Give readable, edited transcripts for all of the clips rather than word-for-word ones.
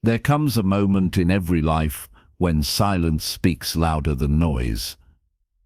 There comes a moment in every life when silence speaks louder than noise.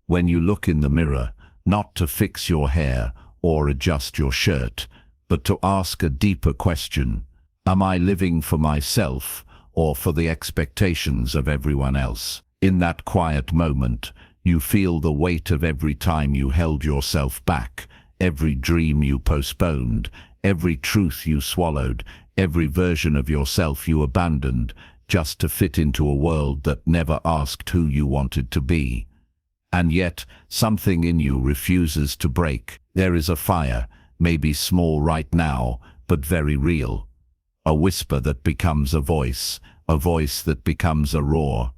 When you look in the mirror, not to fix your hair or adjust your shirt, but to ask a deeper question: am I living for myself or for the expectations of everyone else? In that quiet moment, you feel the weight of every time you held yourself back, every dream you postponed, every truth you swallowed, every version of yourself you abandoned, just to fit into a world that never asked who you wanted to be. And yet, something in you refuses to break. There is a fire, maybe small right now, but very real. A whisper that becomes a voice that becomes a roar.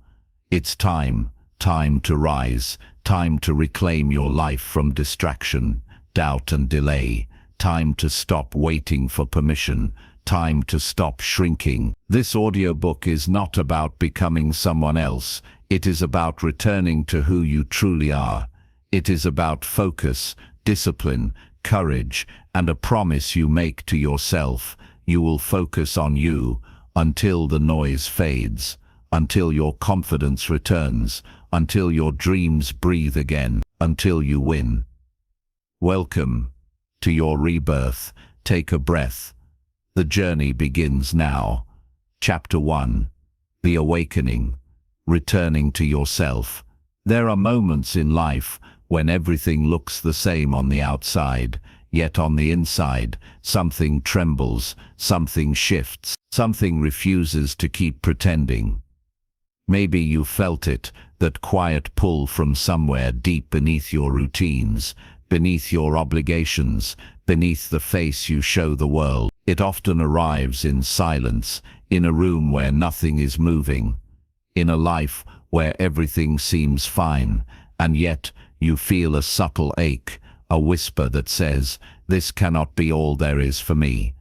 It's time to rise, time to reclaim your life from distraction, doubt and delay, time to stop waiting for permission, time to stop shrinking. This audiobook is not about becoming someone else. It is about returning to who you truly are. It is about focus, discipline, courage, and a promise you make to yourself. You will focus on you until the noise fades, until your confidence returns, until your dreams breathe again, until you win. Welcome to your rebirth. Take a breath. The journey begins now. Chapter 1. The Awakening. Returning to yourself. There are moments in life when everything looks the same on the outside, yet on the inside, something trembles, something shifts, something refuses to keep pretending. Maybe you felt it, that quiet pull from somewhere deep beneath your routines, beneath your obligations, beneath the face you show the world. It often arrives in silence, in a room where nothing is moving, in a life where everything seems fine, and yet you feel a subtle ache, a whisper that says, "This cannot be all there is for me."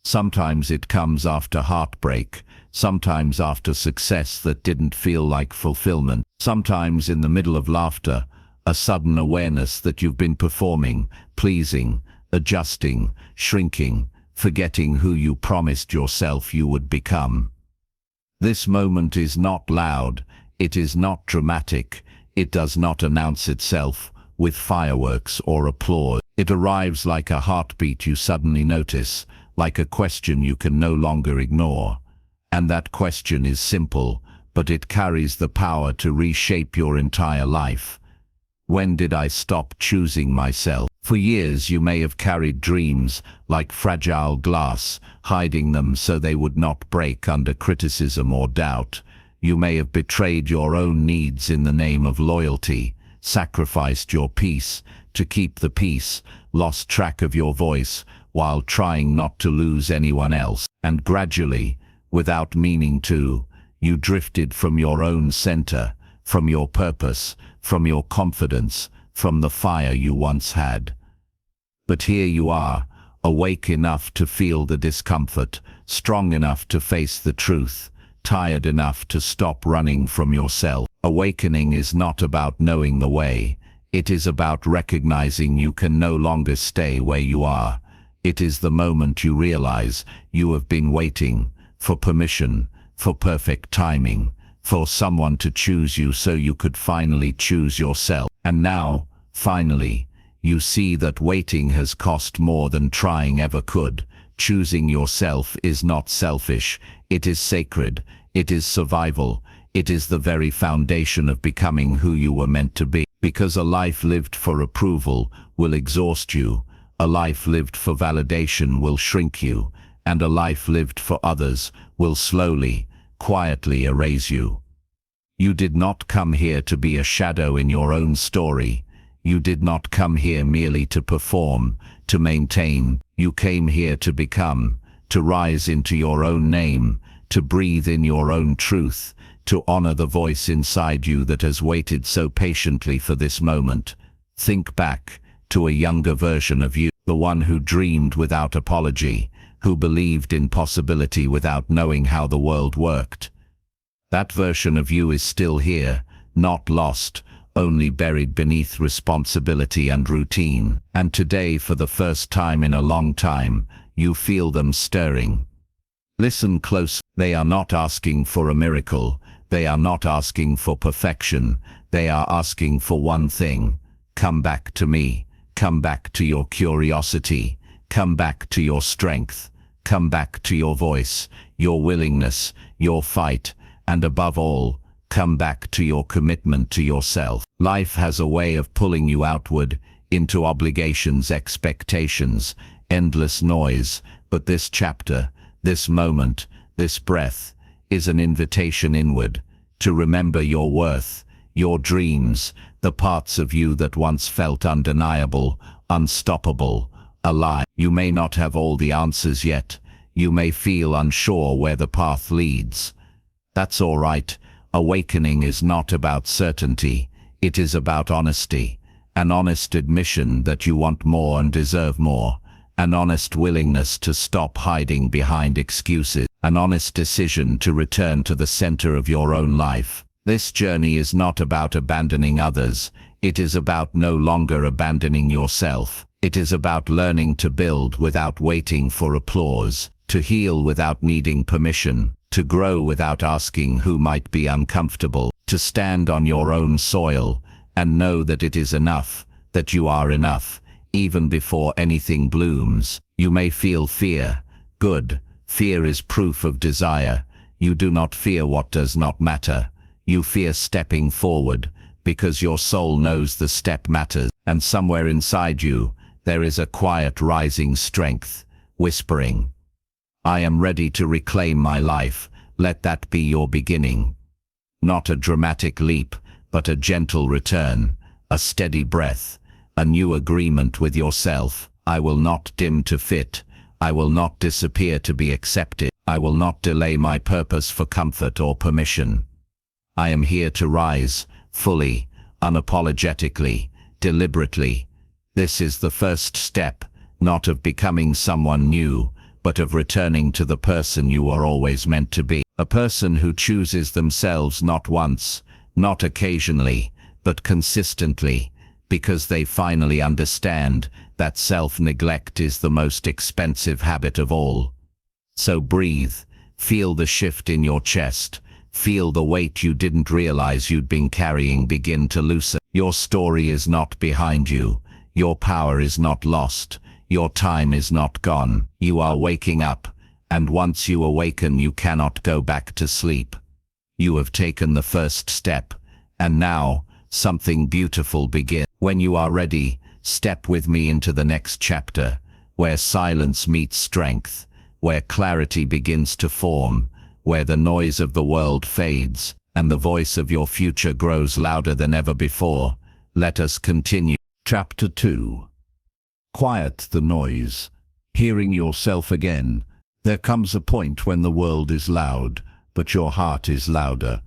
Sometimes it comes after heartbreak, sometimes after success that didn't feel like fulfillment, sometimes in the middle of laughter, a sudden awareness that you've been performing, pleasing, adjusting, shrinking, forgetting who you promised yourself you would become. This moment is not loud, it is not dramatic, it does not announce itself with fireworks or applause. It arrives like a heartbeat you suddenly notice, like a question you can no longer ignore. And that question is simple, but it carries the power to reshape your entire life. When did I stop choosing myself? For years you may have carried dreams like fragile glass, hiding them so they would not break under criticism or doubt. You may have betrayed your own needs in the name of loyalty, sacrificed your peace to keep the peace, lost track of your voice while trying not to lose anyone else. And gradually, without meaning to, you drifted from your own center, from your purpose, from your confidence, from the fire you once had. But here you are, awake enough to feel the discomfort, strong enough to face the truth, tired enough to stop running from yourself. Awakening is not about knowing the way. It is about recognizing you can no longer stay where you are. It is the moment you realize you have been waiting for permission, for perfect timing, for someone to choose you so you could finally choose yourself. And now, finally, you see that waiting has cost more than trying ever could. Choosing yourself is not selfish, it is sacred, it is survival, it is the very foundation of becoming who you were meant to be. Because a life lived for approval will exhaust you, a life lived for validation will shrink you, and a life lived for others will slowly, quietly erase you. You did not come here to be a shadow in your own story. You did not come here merely to perform, to maintain. You came here to become, to rise into your own name, to breathe in your own truth, to honor the voice inside you that has waited so patiently for this moment. Think back to a younger version of you, the one who dreamed without apology, who believed in possibility without knowing how the world worked. That version of you is still here, not lost, only buried beneath responsibility and routine. And today, for the first time in a long time, you feel them stirring. Listen close. They are not asking for a miracle. They are not asking for perfection. They are asking for one thing. Come back to me. Come back to your curiosity. Come back to your strength. Come back to your voice, your willingness, your fight, and above all, come back to your commitment to yourself. Life has a way of pulling you outward, into obligations, expectations, endless noise, but this chapter, this moment, this breath, is an invitation inward, to remember your worth, your dreams, the parts of you that once felt undeniable, unstoppable, alive. You may not have all the answers yet. You may feel unsure where the path leads. That's all right. Awakening is not about certainty. It is about honesty. An honest admission that you want more and deserve more. An honest willingness to stop hiding behind excuses. An honest decision to return to the center of your own life. This journey is not about abandoning others. It is about no longer abandoning yourself. It is about learning to build without waiting for applause, to heal without needing permission, to grow without asking who might be uncomfortable, to stand on your own soil and know that it is enough, that you are enough, even before anything blooms. You may feel fear. Good. Fear is proof of desire. You do not fear what does not matter. You fear stepping forward, because your soul knows the step matters, and somewhere inside you, there is a quiet rising strength, whispering, I am ready to reclaim my life. Let that be your beginning. Not a dramatic leap, but a gentle return, a steady breath, a new agreement with yourself. I will not dim to fit. I will not disappear to be accepted. I will not delay my purpose for comfort or permission. I am here to rise, fully, unapologetically, deliberately. This is the first step, not of becoming someone new, but of returning to the person you are always meant to be. A person who chooses themselves not once, not occasionally, but consistently, because they finally understand that self-neglect is the most expensive habit of all. So breathe, feel the shift in your chest, feel the weight you didn't realize you'd been carrying begin to loosen. Your story is not behind you. Your power is not lost. Your time is not gone. You are waking up, and once you awaken you cannot go back to sleep. You have taken the first step, and now, something beautiful begins. When you are ready, step with me into the next chapter, where silence meets strength, where clarity begins to form, where the noise of the world fades, and the voice of your future grows louder than ever before. Let us continue. Chapter 2. Quiet the noise. Hearing yourself again. There comes a point when the world is loud, but your heart is louder.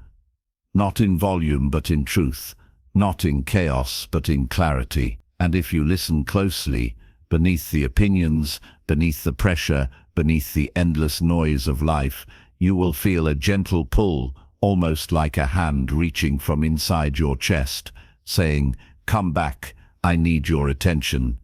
Not in volume but in truth. Not in chaos but in clarity. And if you listen closely, beneath the opinions, beneath the pressure, beneath the endless noise of life, you will feel a gentle pull, almost like a hand reaching from inside your chest, saying, "Come back, I need your attention."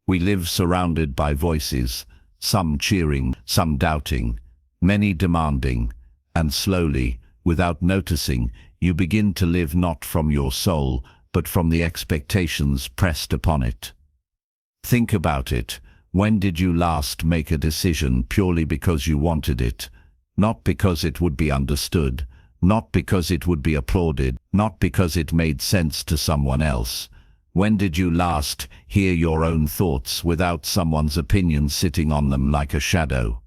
We live surrounded by voices, some cheering, some doubting, many demanding, and slowly, without noticing, you begin to live not from your soul, but from the expectations pressed upon it. Think about it. When did you last make a decision purely because you wanted it? Not because it would be understood, not because it would be applauded, not because it made sense to someone else. When did you last hear your own thoughts without someone's opinion sitting on them like a shadow?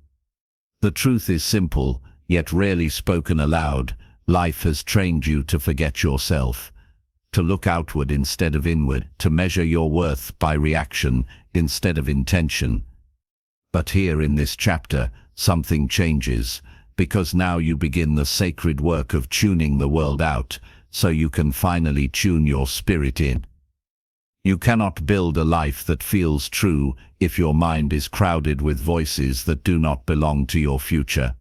The truth is simple, yet rarely spoken aloud. Life has trained you to forget yourself, to look outward instead of inward, to measure your worth by reaction instead of intention. But here in this chapter, something changes, because now you begin the sacred work of tuning the world out, so you can finally tune your spirit in. You cannot build a life that feels true if your mind is crowded with voices that do not belong to your future.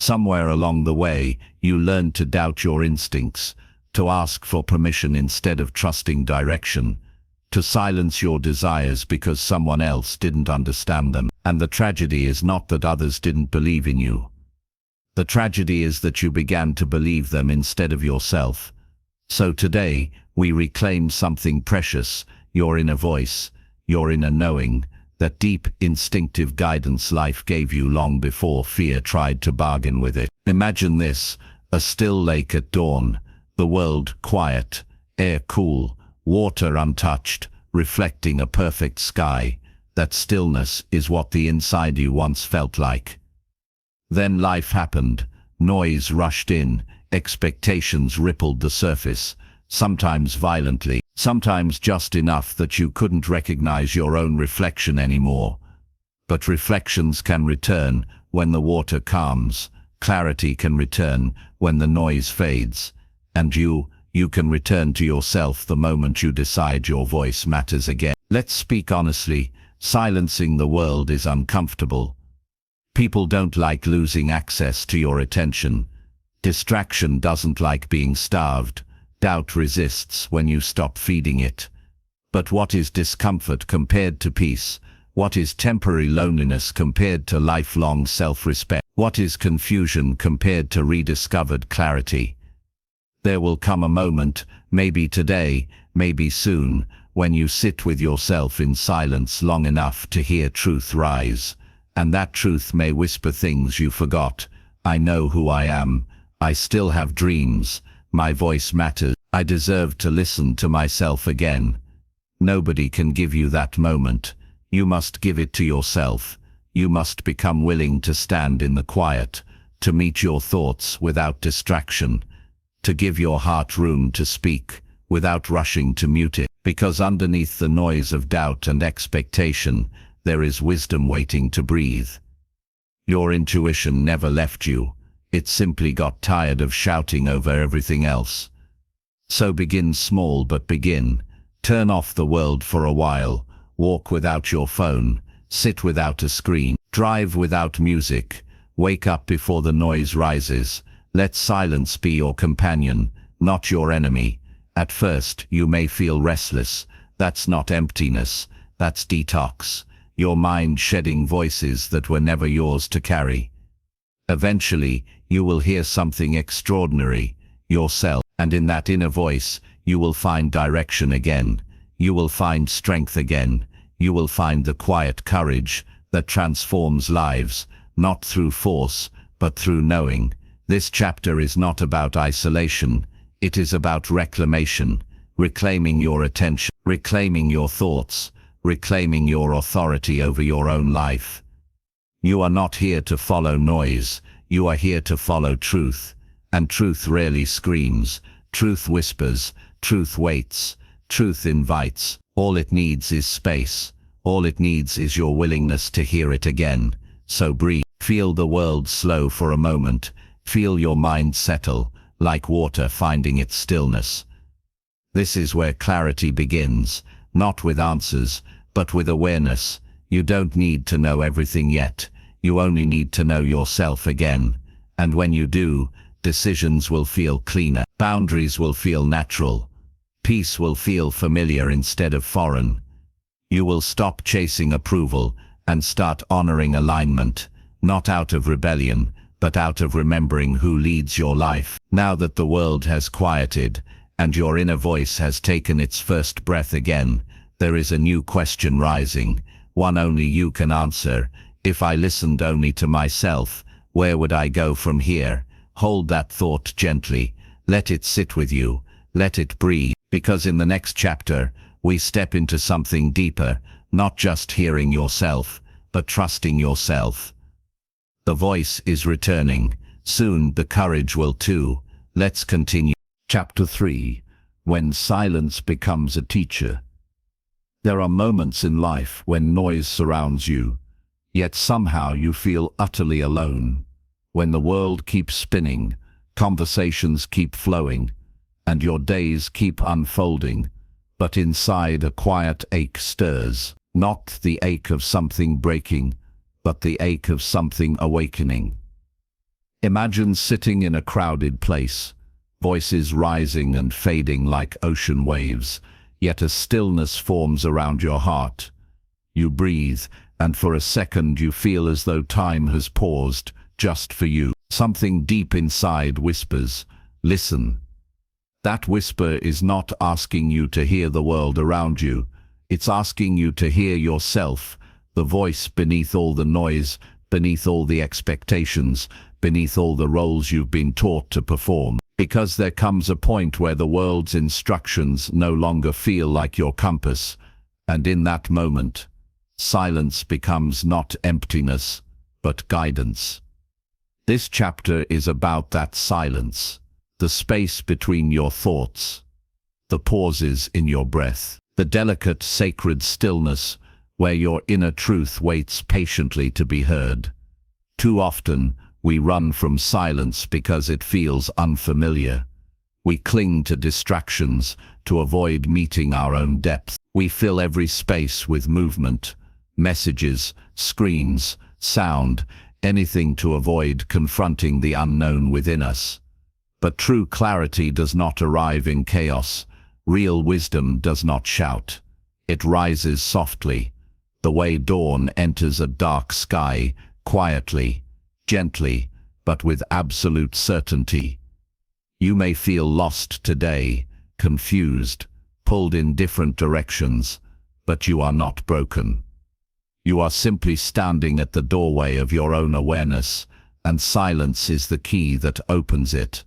Somewhere along the way, you learn to doubt your instincts, to ask for permission instead of trusting direction, to silence your desires because someone else didn't understand them. And the tragedy is not that others didn't believe in you. The tragedy is that you began to believe them instead of yourself. So today, we reclaim something precious, your inner voice, your inner knowing, that deep, instinctive guidance life gave you long before fear tried to bargain with it. Imagine this, a still lake at dawn, the world quiet, air cool, water untouched, reflecting a perfect sky. That stillness is what the inside you once felt like. Then life happened, noise rushed in, expectations rippled the surface, sometimes violently, sometimes just enough that you couldn't recognize your own reflection anymore. But reflections can return when the water calms, clarity can return when the noise fades, and you can return to yourself the moment you decide your voice matters again. Let's speak honestly, silencing the world is uncomfortable. People don't like losing access to your attention. Distraction doesn't like being starved. Doubt resists when you stop feeding it. But what is discomfort compared to peace? What is temporary loneliness compared to lifelong self-respect? What is confusion compared to rediscovered clarity? There will come a moment, maybe today, maybe soon, when you sit with yourself in silence long enough to hear truth rise. And that truth may whisper things you forgot. I know who I am. I still have dreams. My voice matters. I deserve to listen to myself again. Nobody can give you that moment. You must give it to yourself. You must become willing to stand in the quiet, to meet your thoughts without distraction, to give your heart room to speak without rushing to mute it. Because underneath the noise of doubt and expectation, there is wisdom waiting to breathe. Your intuition never left you. It simply got tired of shouting over everything else. So begin small, but begin. Turn off the world for a while. Walk without your phone. Sit without a screen. Drive without music. Wake up before the noise rises. Let silence be your companion, not your enemy. At first, you may feel restless. That's not emptiness. That's detox. Your mind shedding voices that were never yours to carry. Eventually, you will hear something extraordinary, yourself, and in that inner voice, you will find direction again. You will find strength again. You will find the quiet courage that transforms lives, not through force, but through knowing. This chapter is not about isolation. It is about reclamation, reclaiming your attention, reclaiming your thoughts, reclaiming your authority over your own life. You are not here to follow noise. You are here to follow truth. And truth rarely screams. Truth whispers. Truth waits. Truth invites. All it needs is space. All it needs is your willingness to hear it again. So breathe. Feel the world slow for a moment. Feel your mind settle, like water finding its stillness. This is where clarity begins, not with answers, but with awareness. You don't need to know everything yet. You only need to know yourself again. And when you do, decisions will feel cleaner. Boundaries will feel natural. Peace will feel familiar instead of foreign. You will stop chasing approval and start honoring alignment, not out of rebellion, but out of remembering who leads your life. Now that the world has quieted and your inner voice has taken its first breath again, there is a new question rising, one only you can answer. If I listened only to myself, where would I go from here? Hold that thought gently. Let it sit with you. Let it breathe. Because in the next chapter, we step into something deeper, not just hearing yourself, but trusting yourself. The voice is returning. Soon the courage will too. Let's continue. Chapter 3. When silence becomes a teacher. There are moments in life when noise surrounds you, yet somehow you feel utterly alone. When the world keeps spinning, conversations keep flowing, and your days keep unfolding, but inside a quiet ache stirs. Not the ache of something breaking, but the ache of something awakening. Imagine sitting in a crowded place, voices rising and fading like ocean waves, yet a stillness forms around your heart. You breathe, and for a second you feel as though time has paused just for you. Something deep inside whispers, "Listen." That whisper is not asking you to hear the world around you. It's asking you to hear yourself, the voice beneath all the noise, beneath all the expectations, beneath all the roles you've been taught to perform. Because there comes a point where the world's instructions no longer feel like your compass, and in that moment, silence becomes not emptiness, but guidance. This chapter is about that silence, the space between your thoughts, the pauses in your breath, the delicate, sacred stillness where your inner truth waits patiently to be heard. Too often, we run from silence because it feels unfamiliar. We cling to distractions to avoid meeting our own depth. We fill every space with movement, messages, screens, sound, anything to avoid confronting the unknown within us. But true clarity does not arrive in chaos. Real wisdom does not shout. It rises softly, the way dawn enters a dark sky, quietly, gently, but with absolute certainty. You may feel lost today, confused, pulled in different directions, but you are not broken. You are simply standing at the doorway of your own awareness, and silence is the key that opens it.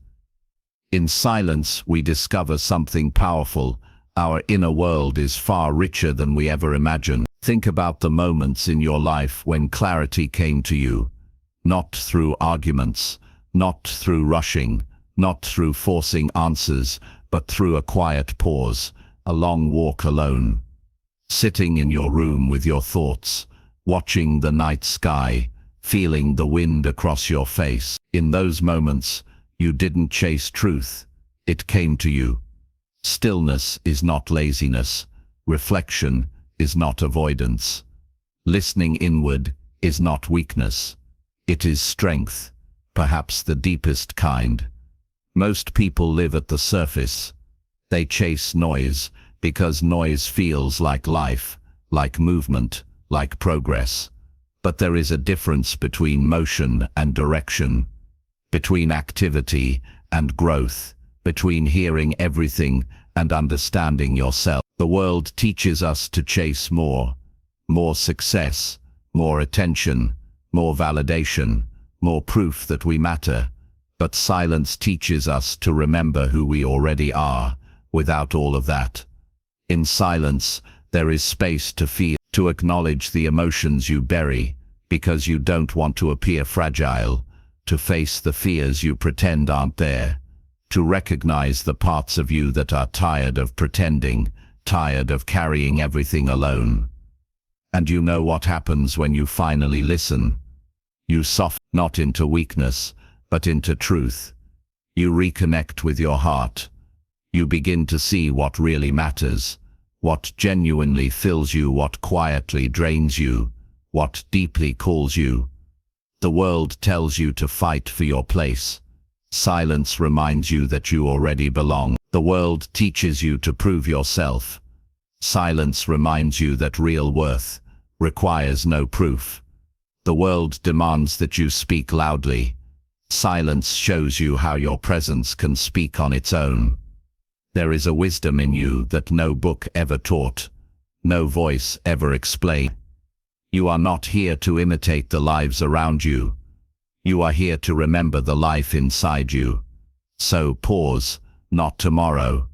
In silence, we discover something powerful. Our inner world is far richer than we ever imagined. Think about the moments in your life when clarity came to you, not through arguments, not through rushing, not through forcing answers, but through a quiet pause, a long walk alone. Sitting in your room with your thoughts, watching the night sky, feeling the wind across your face. In those moments, you didn't chase truth, it came to you. Stillness is not laziness. Reflection is not avoidance. Listening inward is not weakness. It is strength, perhaps the deepest kind. Most people live at the surface. They chase noise because noise feels like life, like movement, like progress. But there is a difference between motion and direction, between activity and growth, between hearing everything and understanding yourself. The world teaches us to chase more success, more attention, more validation, more proof that we matter. But silence teaches us to remember who we already are, without all of that. In silence, there is space to feel, to acknowledge the emotions you bury, because you don't want to appear fragile, to face the fears you pretend aren't there, to recognize the parts of you that are tired of pretending, tired of carrying everything alone. And you know what happens when you finally listen? You soften not into weakness, but into truth. You reconnect with your heart. You begin to see what really matters, what genuinely fills you, what quietly drains you, what deeply calls you. The world tells you to fight for your place. Silence reminds you that you already belong. The world teaches you to prove yourself. Silence reminds you that real worth requires no proof. The world demands that you speak loudly. Silence shows you how your presence can speak on its own. There is a wisdom in you that no book ever taught, no voice ever explained. You are not here to imitate the lives around you. You are here to remember the life inside you. So pause, not tomorrow,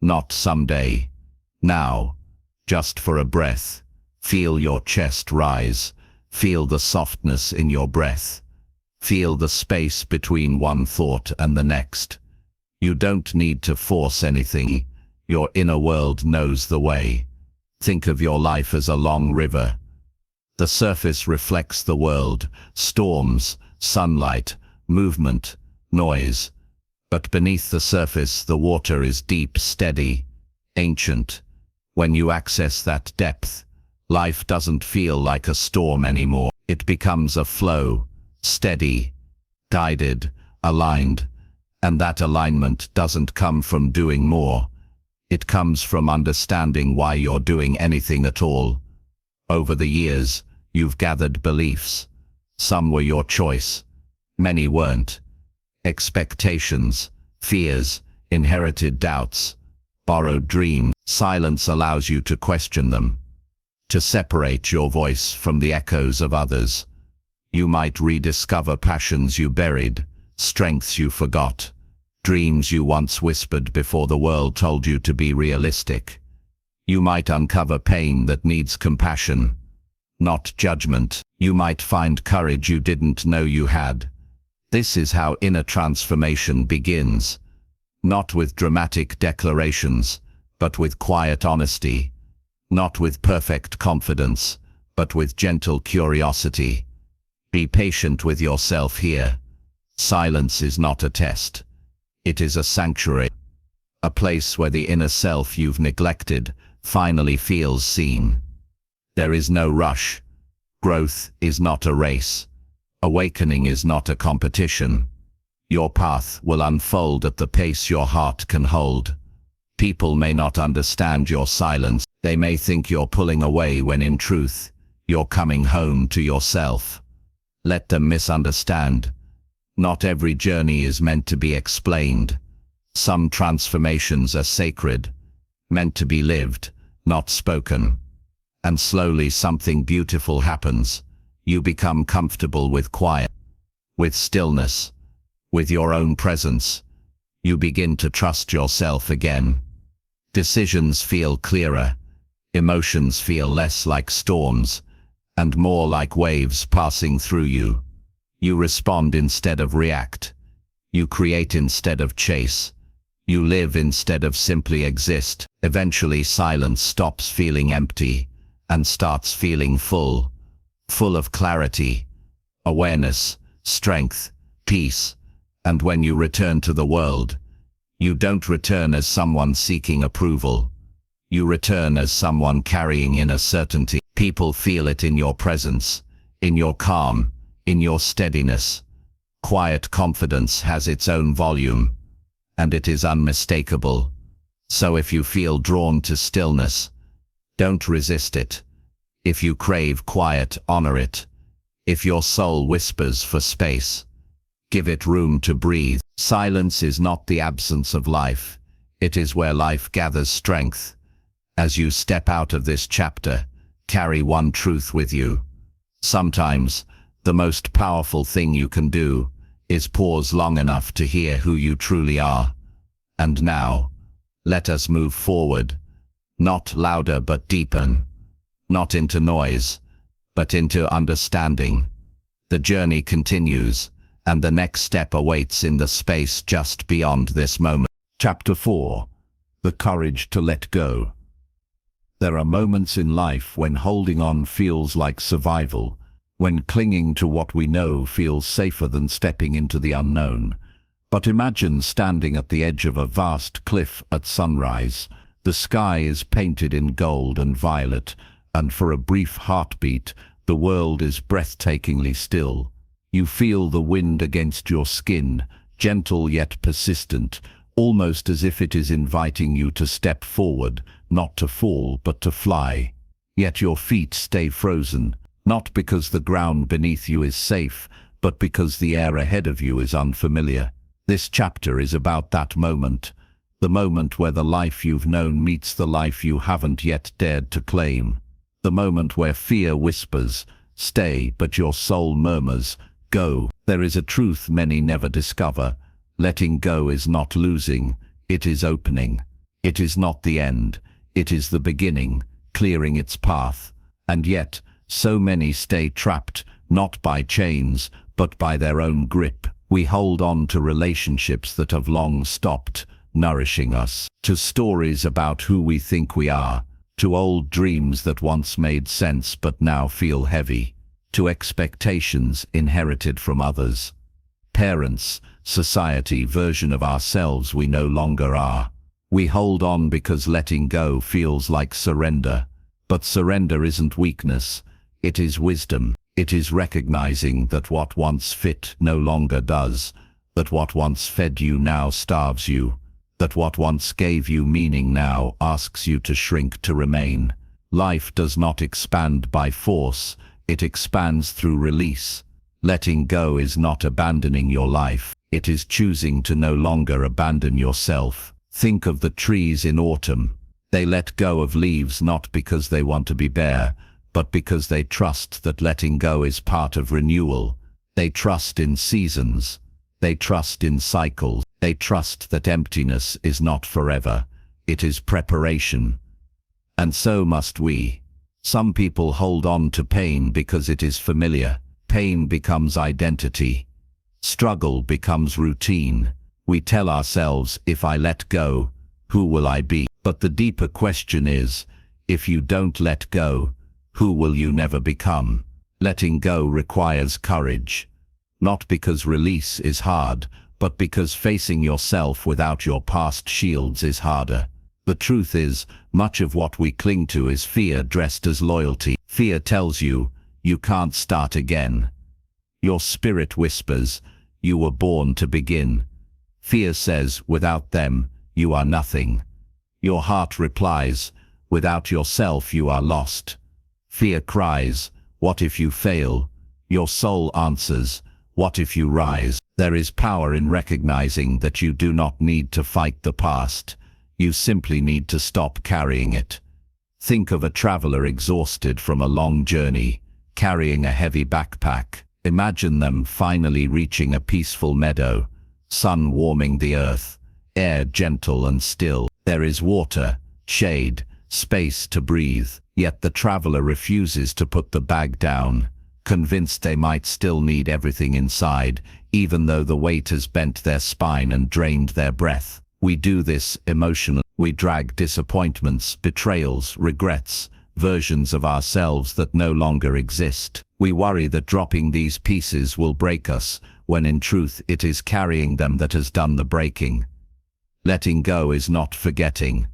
not someday. Now, just for a breath, feel your chest rise. Feel the softness in your breath. Feel the space between one thought and the next. You don't need to force anything. Your inner world knows the way. Think of your life as a long river. The surface reflects the world, storms, sunlight, movement, noise. But beneath the surface, the water is deep, steady, ancient. When you access that depth, life doesn't feel like a storm anymore. It becomes a flow, steady, guided, aligned. And that alignment doesn't come from doing more. It comes from understanding why you're doing anything at all. Over the years, You've gathered beliefs. Some were your choice. Many weren't. Expectations, fears, inherited doubts, borrowed dreams. Silence allows you to question them, to separate your voice from the echoes of others. You might rediscover passions you buried, strengths you forgot, dreams you once whispered before the world told you to be realistic. You might uncover pain that needs compassion, not judgment. You might find courage you didn't know you had. This is how inner transformation begins, not with dramatic declarations, but with quiet honesty, not with perfect confidence, but with gentle curiosity. Be patient with yourself here. Silence is not a test. It is a sanctuary, a place where the inner self you've neglected finally feels seen. There is no rush. Growth is not a race. Awakening is not a competition. Your path will unfold at the pace your heart can hold. People may not understand your silence. They may think you're pulling away when in truth, you're coming home to yourself. Let them misunderstand. Not every journey is meant to be explained. Some transformations are sacred, meant to be lived, not spoken. And slowly something beautiful happens. You become comfortable with quiet, with stillness, with your own presence. You begin to trust yourself again. Decisions feel clearer. Emotions feel less like storms, and more like waves passing through you. You respond instead of react. You create instead of chase. You live instead of simply exist. Eventually silence stops feeling empty and starts feeling full. Full of clarity, awareness, strength, peace. And when you return to the world, you don't return as someone seeking approval. You return as someone carrying inner certainty. People feel it in your presence, in your calm, in your steadiness. Quiet confidence has its own volume, and it is unmistakable. So if you feel drawn to stillness, don't resist it. If you crave quiet, honor it. If your soul whispers for space, give it room to breathe. Silence is not the absence of life. It is where life gathers strength. As you step out of this chapter, carry one truth with you. Sometimes, the most powerful thing you can do is pause long enough to hear who you truly are. And now, let us move forward, not louder but deepen. Not into noise, but into understanding. The journey continues, and the next step awaits in the space just beyond this moment. Chapter 4. The Courage to Let Go. There are moments in life when holding on feels like survival, when clinging to what we know feels safer than stepping into the unknown. But imagine standing at the edge of a vast cliff at sunrise. The sky is painted in gold and violet, and for a brief heartbeat, the world is breathtakingly still. You feel the wind against your skin, gentle yet persistent, almost as if it is inviting you to step forward, not to fall, but to fly. Yet your feet stay frozen, not because the ground beneath you is safe, but because the air ahead of you is unfamiliar. This chapter is about that moment, the moment where the life you've known meets the life you haven't yet dared to claim. The moment where fear whispers, stay, but your soul murmurs, go. There is a truth many never discover. Letting go is not losing, it is opening. It is not the end, it is the beginning, clearing its path. And yet, so many stay trapped, not by chains, but by their own grip. We hold on to relationships that have long stopped nourishing us, to stories about who we think we are, to old dreams that once made sense but now feel heavy, to expectations inherited from others. Parents, society, version of ourselves we no longer are. We hold on because letting go feels like surrender. But surrender isn't weakness, it is wisdom. It is recognizing that what once fit no longer does, that what once fed you now starves you, that what once gave you meaning now asks you to shrink to remain. Life does not expand by force, It expands through release. Letting go is not abandoning your life. It is choosing to no longer abandon yourself. Think of the trees in autumn. They let go of leaves not because they want to be bare, but because they trust that letting go is part of renewal. They trust in seasons. They trust in cycles. They trust that emptiness is not forever. It is preparation. And so must we. Some people hold on to pain because it is familiar. Pain becomes identity. Struggle becomes routine. We tell ourselves, if I let go, who will I be? But the deeper question is, if you don't let go, who will you never become? Letting go requires courage. Not because release is hard, but because facing yourself without your past shields is harder. The truth is, much of what we cling to is fear dressed as loyalty. Fear tells you, you can't start again. Your spirit whispers, you were born to begin. Fear says, without them, you are nothing. Your heart replies, without yourself you are lost. Fear cries, what if you fail? Your soul answers, what if you rise? There is power in recognizing that you do not need to fight the past. You simply need to stop carrying it. Think of a traveler exhausted from a long journey, carrying a heavy backpack. Imagine them finally reaching a peaceful meadow, sun warming the earth, air gentle and still. There is water, shade, space to breathe, yet the traveler refuses to put the bag down, convinced they might still need everything inside, even though the weight has bent their spine and drained their breath. We do this emotionally. We drag disappointments, betrayals, regrets, versions of ourselves that no longer exist. We worry that dropping these pieces will break us, when in truth it is carrying them that has done the breaking. Letting go is not forgetting.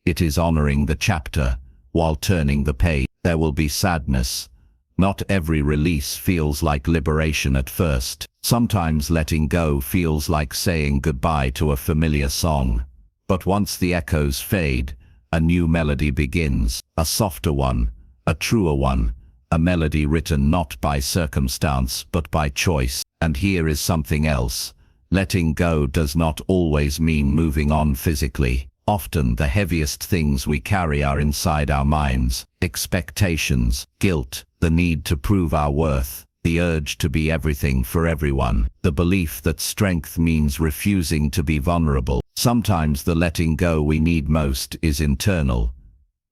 It is honoring the chapter, while turning the page. There will be sadness. Not every release feels like liberation at first. Sometimes letting go feels like saying goodbye to a familiar song. But once the echoes fade, a new melody begins. A softer one, a truer one, a melody written not by circumstance but by choice. And here is something else. Letting go does not always mean moving on physically. Often the heaviest things we carry are inside our minds. Expectations, guilt, the need to prove our worth, the urge to be everything for everyone, the belief that strength means refusing to be vulnerable. Sometimes the letting go we need most is internal.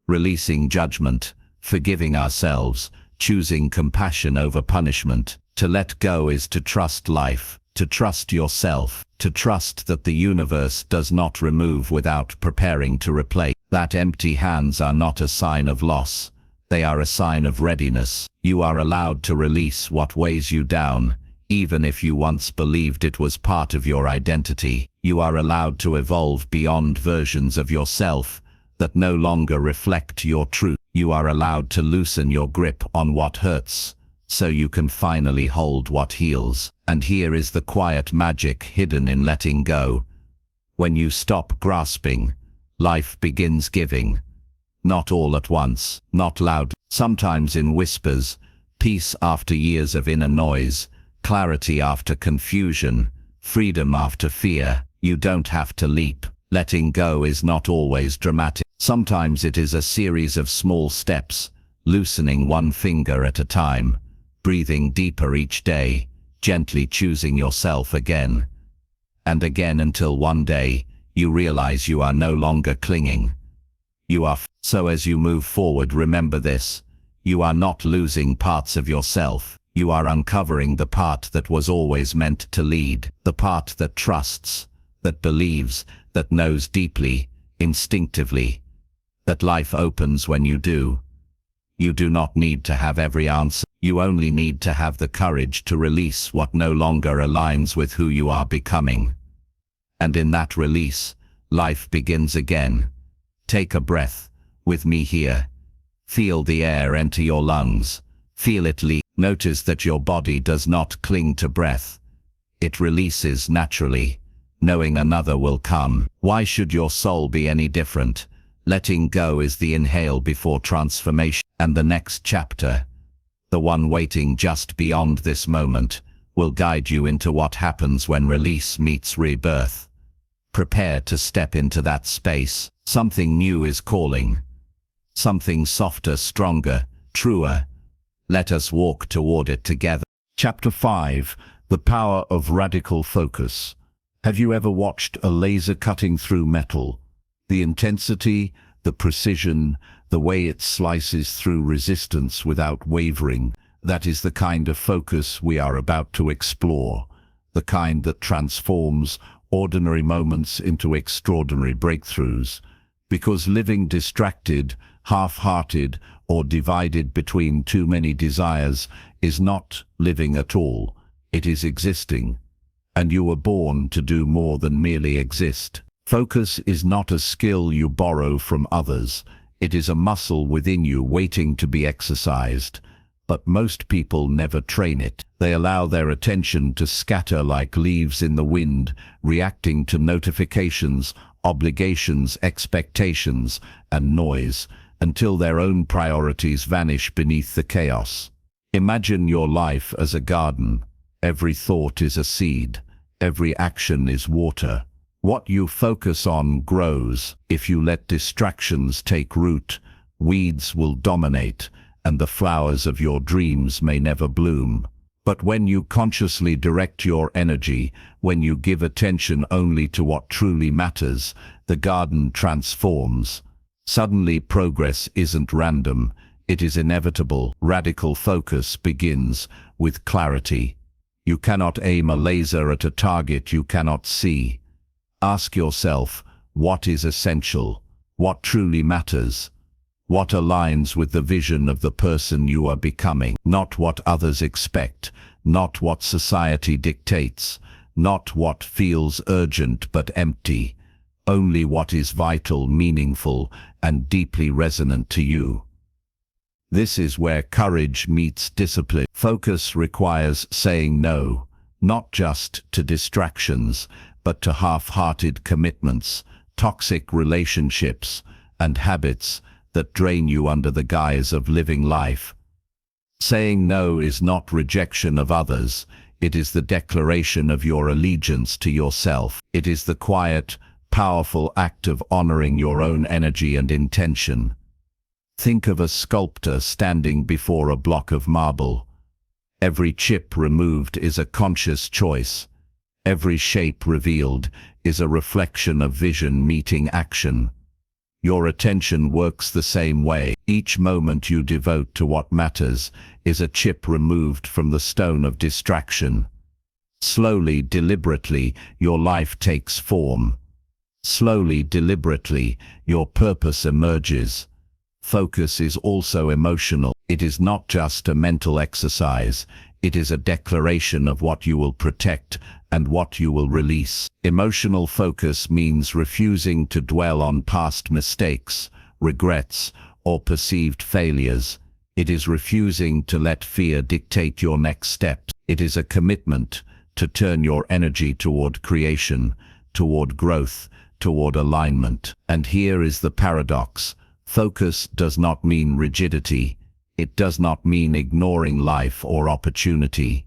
Releasing judgment, forgiving ourselves, choosing compassion over punishment. To let go is to trust life, to trust yourself, to trust that the universe does not remove without preparing to replace. That empty hands are not a sign of loss. They are a sign of readiness. You are allowed to release what weighs you down, even if you once believed it was part of your identity. You are allowed to evolve beyond versions of yourself that no longer reflect your truth. You are allowed to loosen your grip on what hurts, so you can finally hold what heals. And here is the quiet magic hidden in letting go. When you stop grasping, life begins giving. Not all at once, not loud, sometimes in whispers, peace after years of inner noise, clarity after confusion, freedom after fear. You don't have to leap. Letting go is not always dramatic. Sometimes it is a series of small steps, loosening one finger at a time, breathing deeper each day, gently choosing yourself again and again until one day you realize you are no longer clinging. You are. So as you move forward, remember this: you are not losing parts of yourself. You are uncovering the part that was always meant to lead, the part that trusts, that believes, that knows deeply, instinctively, that life opens when you do. You do not need to have every answer. You only need to have the courage to release what no longer aligns with who you are becoming. And in that release, life begins again. Take a breath with me here. Feel the air enter your lungs. Feel it leave. Notice that your body does not cling to breath. It releases naturally, knowing another will come. Why should your soul be any different? Letting go is the inhale before transformation and the next chapter. the one waiting just beyond this moment, will guide you into what happens when release meets rebirth. Prepare to step into that space. Something new is calling. Something softer, stronger, truer. Let us walk toward it together. Chapter 5. The Power of Radical Focus. Have you ever watched a laser cutting through metal? The intensity, the precision, the way it slices through resistance without wavering, that is the kind of focus we are about to explore. The kind that transforms ordinary moments into extraordinary breakthroughs. Because living distracted, half-hearted, or divided between too many desires is not living at all. It is existing. And you were born to do more than merely exist. Focus is not a skill you borrow from others. It is a muscle within you waiting to be exercised. But most people never train it. They allow their attention to scatter like leaves in the wind, reacting to notifications, obligations, expectations, and noise, until their own priorities vanish beneath the chaos. Imagine your life as a garden. Every thought is a seed. Every action is water. What you focus on grows. If you let distractions take root, weeds will dominate, and the flowers of your dreams may never bloom. But when you consciously direct your energy, when you give attention only to what truly matters, the garden transforms. Suddenly progress isn't random, it is inevitable. Radical focus begins with clarity. You cannot aim a laser at a target you cannot see. Ask yourself, what is essential? What truly matters? What aligns with the vision of the person you are becoming? Not what others expect, not what society dictates, not what feels urgent but empty, only what is vital, meaningful, and deeply resonant to you. This is where courage meets discipline. Focus requires saying no, not just to distractions, but to half-hearted commitments, toxic relationships, and habits that drain you under the guise of living life. Saying no is not rejection of others, it is the declaration of your allegiance to yourself. It is the quiet, powerful act of honoring your own energy and intention. Think of a sculptor standing before a block of marble. Every chip removed is a conscious choice. Every shape revealed is a reflection of vision meeting action. Your attention works the same way. Each moment you devote to what matters is a chip removed from the stone of distraction. Slowly, deliberately, your life takes form. Slowly, deliberately, your purpose emerges. Focus is also emotional. It is not just a mental exercise. It is a declaration of what you will protect and what you will release. Emotional focus means refusing to dwell on past mistakes, regrets, or perceived failures. It is refusing to let fear dictate your next steps. It is a commitment to turn your energy toward creation, toward growth, toward alignment. And here is the paradox. Focus does not mean rigidity. It does not mean ignoring life or opportunity.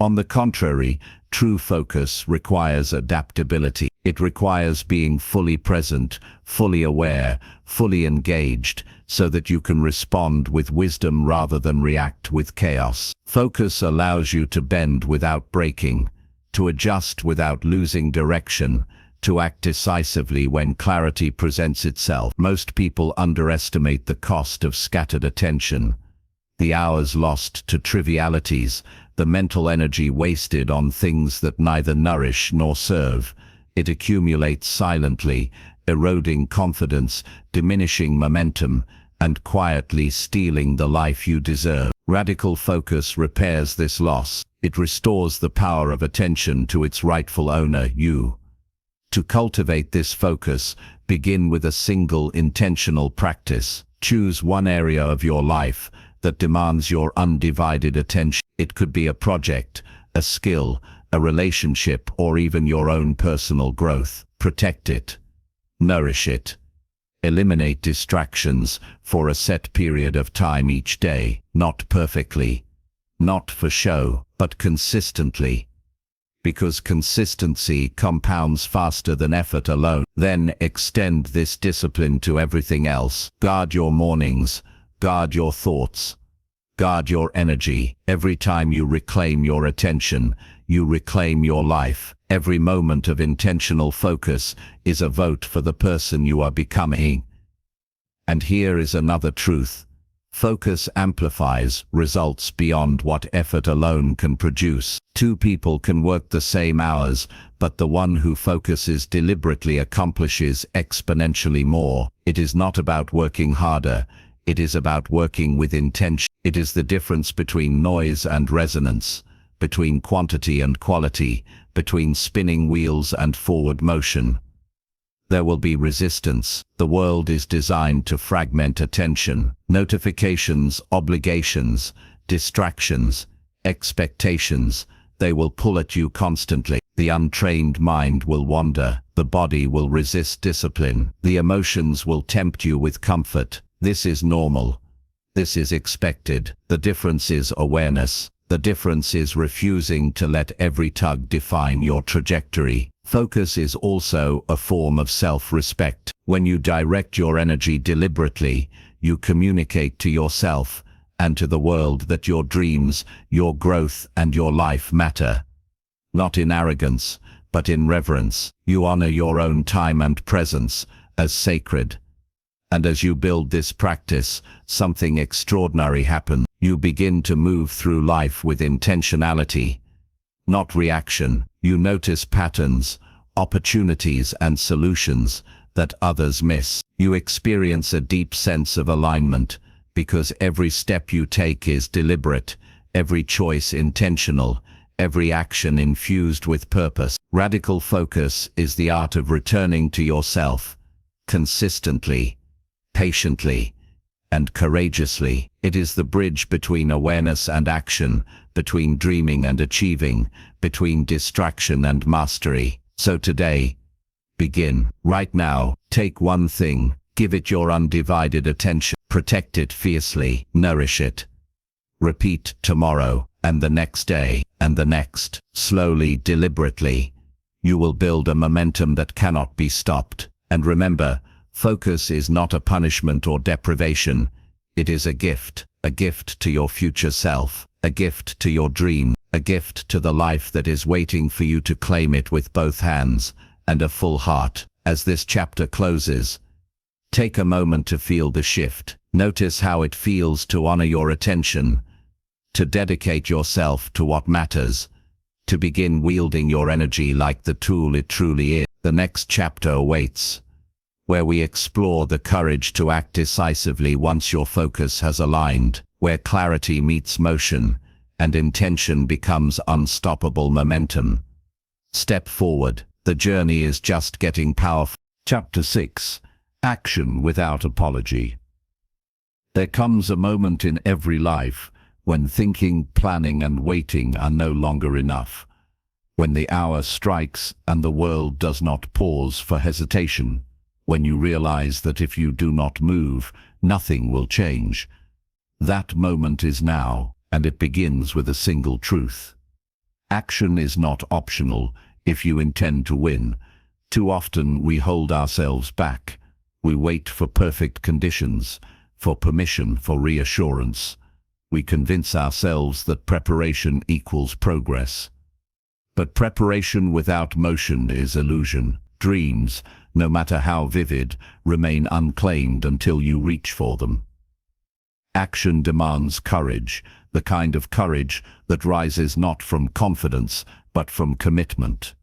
On the contrary, true focus requires adaptability. It requires being fully present, fully aware, fully engaged, so that you can respond with wisdom rather than react with chaos. Focus allows you to bend without breaking, to adjust without losing direction, to act decisively when clarity presents itself. Most people underestimate the cost of scattered attention. The hours lost to trivialities, the mental energy wasted on things that neither nourish nor serve. It accumulates silently, eroding confidence, diminishing momentum, and quietly stealing the life you deserve. Radical focus repairs this loss. It restores the power of attention to its rightful owner, you. To cultivate this focus, begin with a single intentional practice. Choose one area of your life that demands your undivided attention. It could be a project, a skill, a relationship, or even your own personal growth. Protect it. Nourish it. Eliminate distractions for a set period of time each day, not perfectly, not for show, but consistently. Because consistency compounds faster than effort alone. Then extend this discipline to everything else. Guard your mornings, guard your thoughts, guard your energy. Every time you reclaim your attention, you reclaim your life. Every moment of intentional focus is a vote for the person you are becoming. And here is another truth. Focus amplifies results beyond what effort alone can produce. Two people can work the same hours, but the one who focuses deliberately accomplishes exponentially more. It is not about working harder. It is about working with intention. It is the difference between noise and resonance, between quantity and quality, between spinning wheels and forward motion. There will be resistance. The world is designed to fragment attention. Notifications, obligations, distractions, expectations, they will pull at you constantly. The untrained mind will wander. The body will resist discipline. The emotions will tempt you with comfort. This is normal. This is expected. The difference is awareness. The difference is refusing to let every tug define your trajectory. Focus is also a form of self-respect. When you direct your energy deliberately, you communicate to yourself and to the world that your dreams, your growth, and your life matter. Not in arrogance, but in reverence. You honor your own time and presence as sacred. And as you build this practice, something extraordinary happens. You begin to move through life with intentionality, not reaction. You notice patterns, opportunities, and solutions that others miss. You experience a deep sense of alignment because every step you take is deliberate, every choice intentional, every action infused with purpose. Radical focus is the art of returning to yourself consistently, patiently, and courageously. It is the bridge between awareness and action, between dreaming and achieving, between distraction and mastery. So today, begin. Right now, take one thing, give it your undivided attention, protect it fiercely, nourish it. Repeat tomorrow, and the next day, and the next. Slowly, deliberately, you will build a momentum that cannot be stopped. And remember, focus is not a punishment or deprivation. It is a gift to your future self, a gift to your dream, a gift to the life that is waiting for you to claim it with both hands and a full heart. As this chapter closes, take a moment to feel the shift. Notice how it feels to honor your attention, to dedicate yourself to what matters, to begin wielding your energy like the tool it truly is. The next chapter awaits, where we explore the courage to act decisively once your focus has aligned, where clarity meets motion and intention becomes unstoppable momentum. Step forward. The journey is just getting powerful. Chapter 6. Action without apology. There comes a moment in every life when thinking, planning, and waiting are no longer enough. When the hour strikes and the world does not pause for hesitation. When you realize that if you do not move, nothing will change. That moment is now, and it begins with a single truth. Action is not optional if you intend to win. Too often we hold ourselves back. We wait for perfect conditions, for permission, for reassurance. We convince ourselves that preparation equals progress. But preparation without motion is illusion. Dreams, no matter how vivid, remain unclaimed until you reach for them. Action demands courage, the kind of courage that rises not from confidence, but from commitment.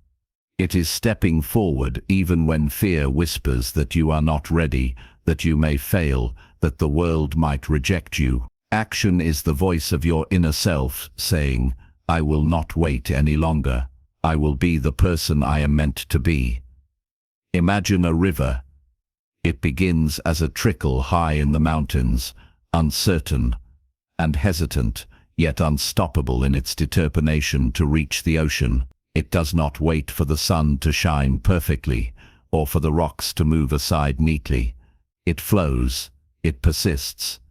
It is stepping forward even when fear whispers that you are not ready, that you may fail, that the world might reject you. Action is the voice of your inner self saying, "I will not wait any longer. I will be the person I am meant to be." Imagine a river. It begins as a trickle high in the mountains, uncertain and hesitant, yet unstoppable in its determination to reach the ocean. It does not wait for the sun to shine perfectly, or for the rocks to move aside neatly. It flows, it persists.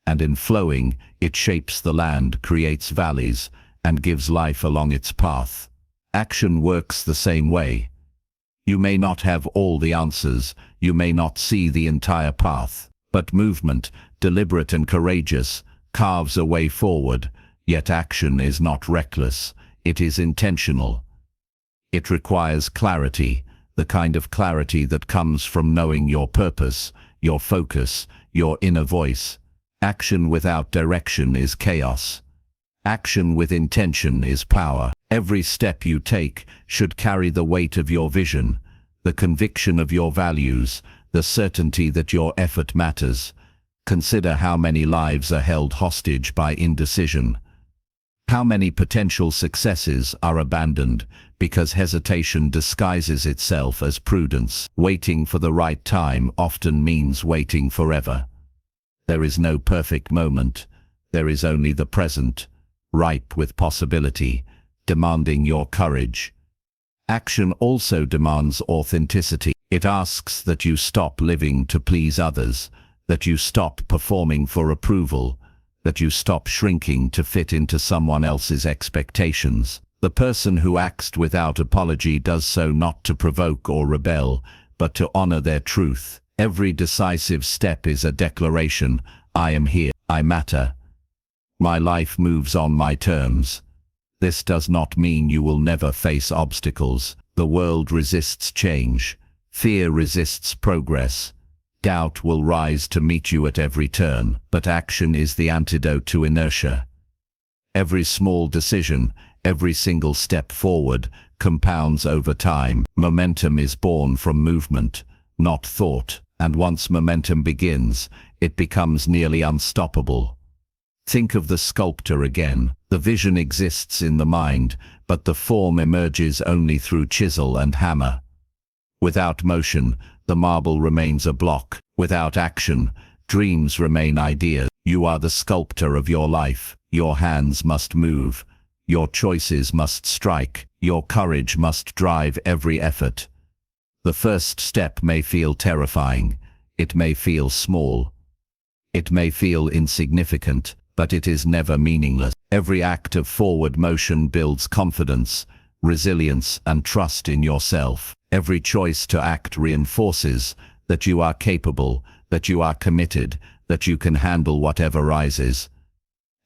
And in flowing, it shapes the land, creates valleys, and gives life along its path. Action works the same way. You may not have all the answers, you may not see the entire path, but movement, deliberate and courageous, carves a way forward, yet action is not reckless, it is intentional. It requires clarity, the kind of clarity that comes from knowing your purpose, your focus, your inner voice. Action without direction is chaos. Action with intention is power. Every step you take should carry the weight of your vision, the conviction of your values, the certainty that your effort matters. Consider how many lives are held hostage by indecision. How many potential successes are abandoned because hesitation disguises itself as prudence. Waiting for the right time often means waiting forever. There is no perfect moment. There is only the present, ripe with possibility, demanding your courage. Action also demands authenticity. It asks that you stop living to please others, that you stop performing for approval, that you stop shrinking to fit into someone else's expectations. The person who acts without apology does so not to provoke or rebel, but to honor their truth. Every decisive step is a declaration: I am here, I matter. My life moves on my terms. This does not mean you will never face obstacles. The world resists change. Fear resists progress. Doubt will rise to meet you at every turn, but action is the antidote to inertia. Every small decision, every single step forward, compounds over time. Momentum is born from movement, not thought, and once momentum begins, it becomes nearly unstoppable. Think of the sculptor again. The vision exists in the mind, but the form emerges only through chisel and hammer. Without motion, the marble remains a block. Without action, dreams remain ideas. You are the sculptor of your life. Your hands must move. Your choices must strike. Your courage must drive every effort. The first step may feel terrifying. It may feel small. It may feel insignificant, but it is never meaningless. Every act of forward motion builds confidence, resilience, and trust in yourself. Every choice to act reinforces that you are capable, that you are committed, that you can handle whatever rises.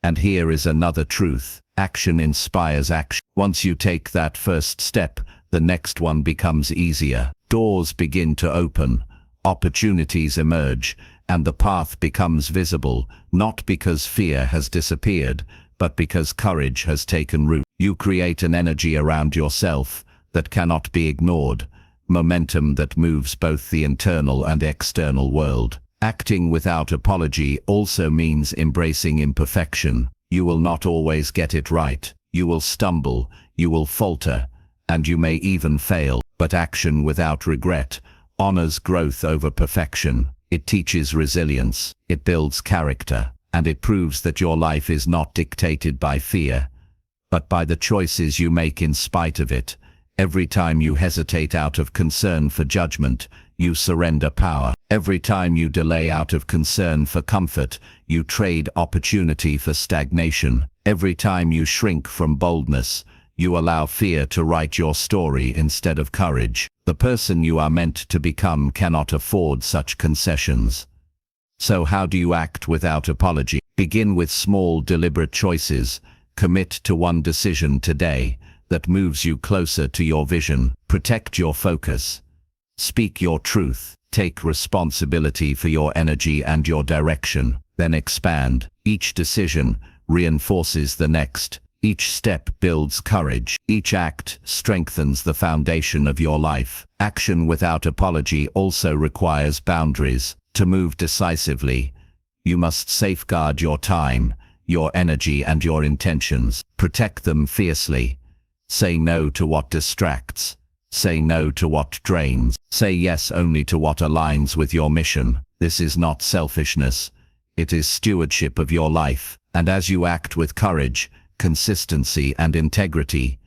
And here is another truth: action inspires action. Once you take that first step, the next one becomes easier. Doors begin to open, opportunities emerge, and the path becomes visible, not because fear has disappeared, but because courage has taken root. You create an energy around yourself that cannot be ignored, momentum that moves both the internal and external world. Acting without apology also means embracing imperfection. You will not always get it right. You will stumble, you will falter, and you may even fail. But action without regret honors growth over perfection. It teaches resilience, it builds character, and it proves that your life is not dictated by fear, but by the choices you make in spite of it. Every time you hesitate out of concern for judgment, you surrender power. Every time you delay out of concern for comfort, you trade opportunity for stagnation. Every time you shrink from boldness, you allow fear to write your story instead of courage. The person you are meant to become cannot afford such concessions. So how do you act without apology? Begin with small, deliberate choices. Commit to one decision today that moves you closer to your vision. Protect your focus. Speak your truth. Take responsibility for your energy and your direction. Then expand. Each decision reinforces the next. Each step builds courage. Each act strengthens the foundation of your life. Action without apology also requires boundaries. To move decisively, you must safeguard your time, your energy, and your intentions. Protect them fiercely. Say no to what distracts. Say no to what drains. Say yes only to what aligns with your mission. This is not selfishness. It is stewardship of your life. And as you act with courage, consistency, and integrity,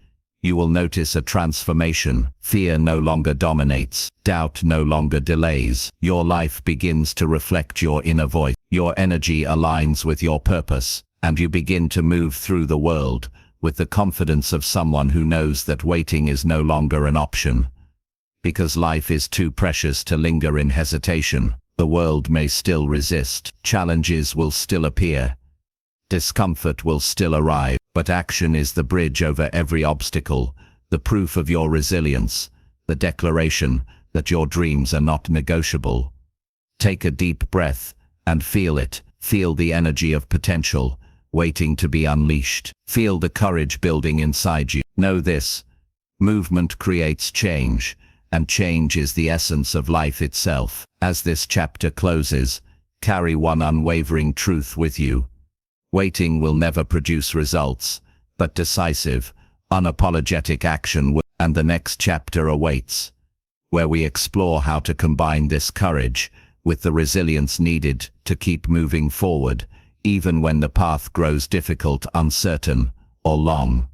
You will notice a transformation. Fear no longer dominates. Doubt no longer delays. Your life begins to reflect your inner voice. Your energy aligns with your purpose, and you begin to move through the world with the confidence of someone who knows that waiting is no longer an option. Because life is too precious to linger in hesitation. The world may still resist. Challenges will still appear. Discomfort will still arrive, but action is the bridge over every obstacle, the proof of your resilience, the declaration that your dreams are not negotiable. Take a deep breath and feel it. Feel the energy of potential waiting to be unleashed. Feel the courage building inside you. Know this: movement creates change, and change is the essence of life itself. As this chapter closes, carry one unwavering truth with you. Waiting will never produce results, but decisive, unapologetic action will. And the next chapter awaits, where we explore how to combine this courage with the resilience needed to keep moving forward, even when the path grows difficult, uncertain, or long.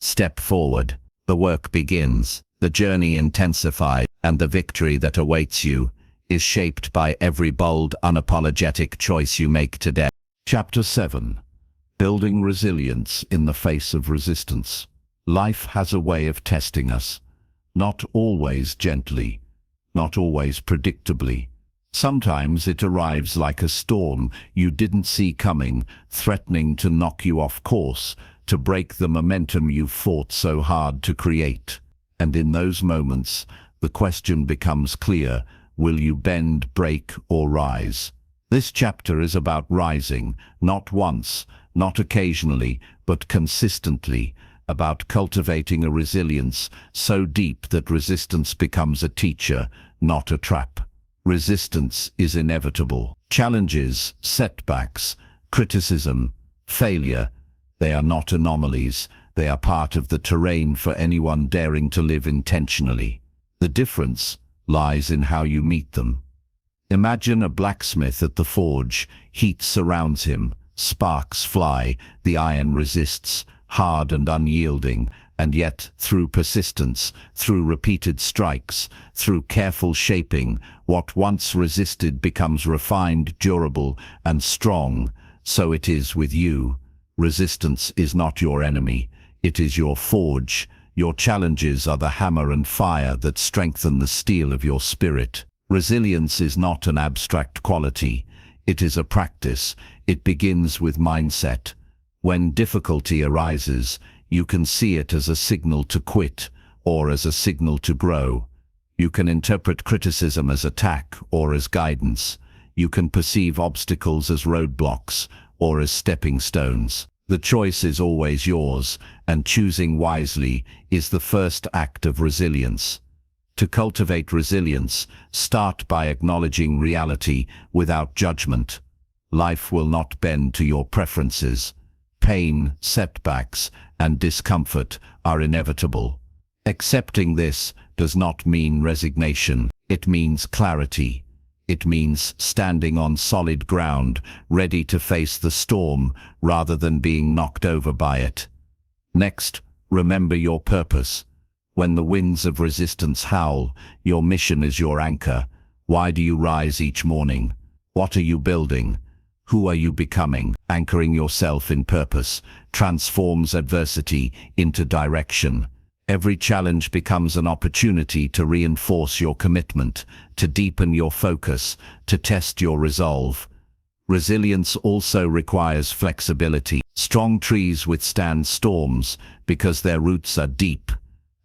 Step forward. The work begins, the journey intensifies, and the victory that awaits you is shaped by every bold, unapologetic choice you make today. Chapter 7. Building Resilience in the Face of Resistance. Life has a way of testing us, not always gently, not always predictably. Sometimes it arrives like a storm you didn't see coming, threatening to knock you off course, to break the momentum you fought so hard to create. And in those moments, the question becomes clear: will you bend, break, or rise? This chapter is about rising, not once, not occasionally, but consistently, about cultivating a resilience so deep that resistance becomes a teacher, not a trap. Resistance is inevitable. Challenges, setbacks, criticism, failure, they are not anomalies. They are part of the terrain for anyone daring to live intentionally. The difference lies in how you meet them. Imagine a blacksmith at the forge. Heat surrounds him, sparks fly, the iron resists, hard and unyielding, and yet, through persistence, through repeated strikes, through careful shaping, what once resisted becomes refined, durable, and strong. So it is with you. Resistance is not your enemy. It is your forge. Your challenges are the hammer and fire that strengthen the steel of your spirit. Resilience is not an abstract quality. It is a practice. It begins with mindset. When difficulty arises, you can see it as a signal to quit or as a signal to grow. You can interpret criticism as attack or as guidance. You can perceive obstacles as roadblocks or as stepping stones. The choice is always yours, and choosing wisely is the first act of resilience. To cultivate resilience, start by acknowledging reality without judgment. Life will not bend to your preferences. Pain, setbacks, and discomfort are inevitable. Accepting this does not mean resignation. It means clarity. It means standing on solid ground, ready to face the storm rather than being knocked over by it. Next, remember your purpose. When the winds of resistance howl, your mission is your anchor. Why do you rise each morning? What are you building? Who are you becoming? Anchoring yourself in purpose transforms adversity into direction. Every challenge becomes an opportunity to reinforce your commitment, to deepen your focus, to test your resolve. Resilience also requires flexibility. Strong trees withstand storms because their roots are deep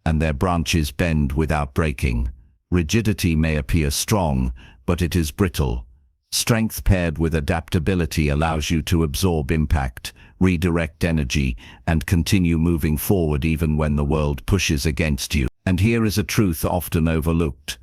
and their branches bend without breaking. Rigidity may appear strong, but it is brittle. Strength paired with adaptability allows you to absorb impact, redirect energy, and continue moving forward even when the world pushes against you. And here is a truth often overlooked.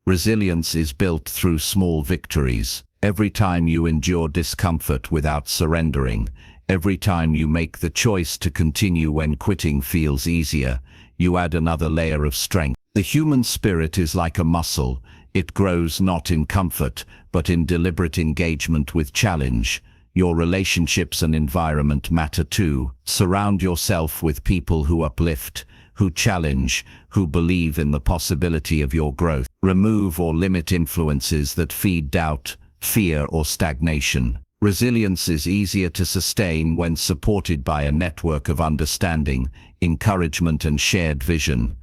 Resilience is built through small victories. Every time you endure discomfort without surrendering, every time you make the choice to continue when quitting feels easier, you add another layer of strength. The human spirit is like a muscle. It grows not in comfort, but in deliberate engagement with challenge. Your relationships and environment matter too. Surround yourself with people who uplift, who challenge, who believe in the possibility of your growth. Remove or limit influences that feed doubt, fear, or stagnation. Resilience is easier to sustain when supported by a network of understanding, encouragement, and shared vision.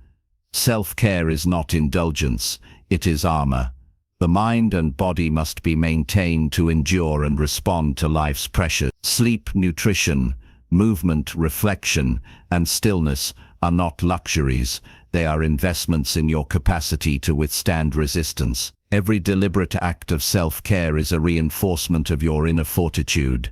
Self-care is not indulgence, it is armor. The mind and body must be maintained to endure and respond to life's pressure. Sleep, nutrition, movement, reflection, and stillness are not luxuries, they are investments in your capacity to withstand resistance. Every deliberate act of self-care is a reinforcement of your inner fortitude.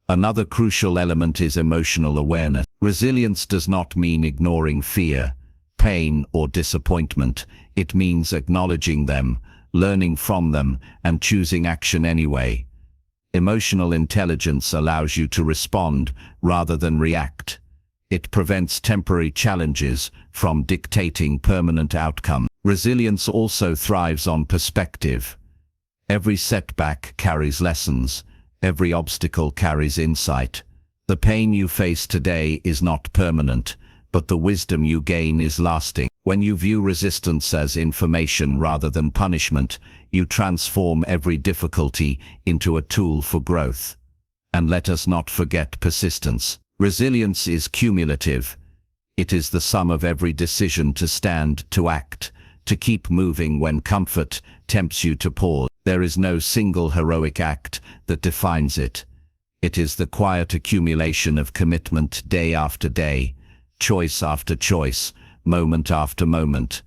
Another crucial element is emotional awareness. Resilience does not mean ignoring fear, pain, or disappointment. It means acknowledging them, learning from them, and choosing action anyway. Emotional intelligence allows you to respond rather than react. It prevents temporary challenges from dictating permanent outcomes. Resilience also thrives on perspective. Every setback carries lessons. Every obstacle carries insight. The pain you face today is not permanent, but the wisdom you gain is lasting. When you view resistance as information rather than punishment, you transform every difficulty into a tool for growth. And let us not forget persistence. Resilience is cumulative. It is the sum of every decision to stand, to act, to keep moving when comfort tempts you to pause. There is no single heroic act that defines it. It is the quiet accumulation of commitment day after day, choice after choice, moment after moment.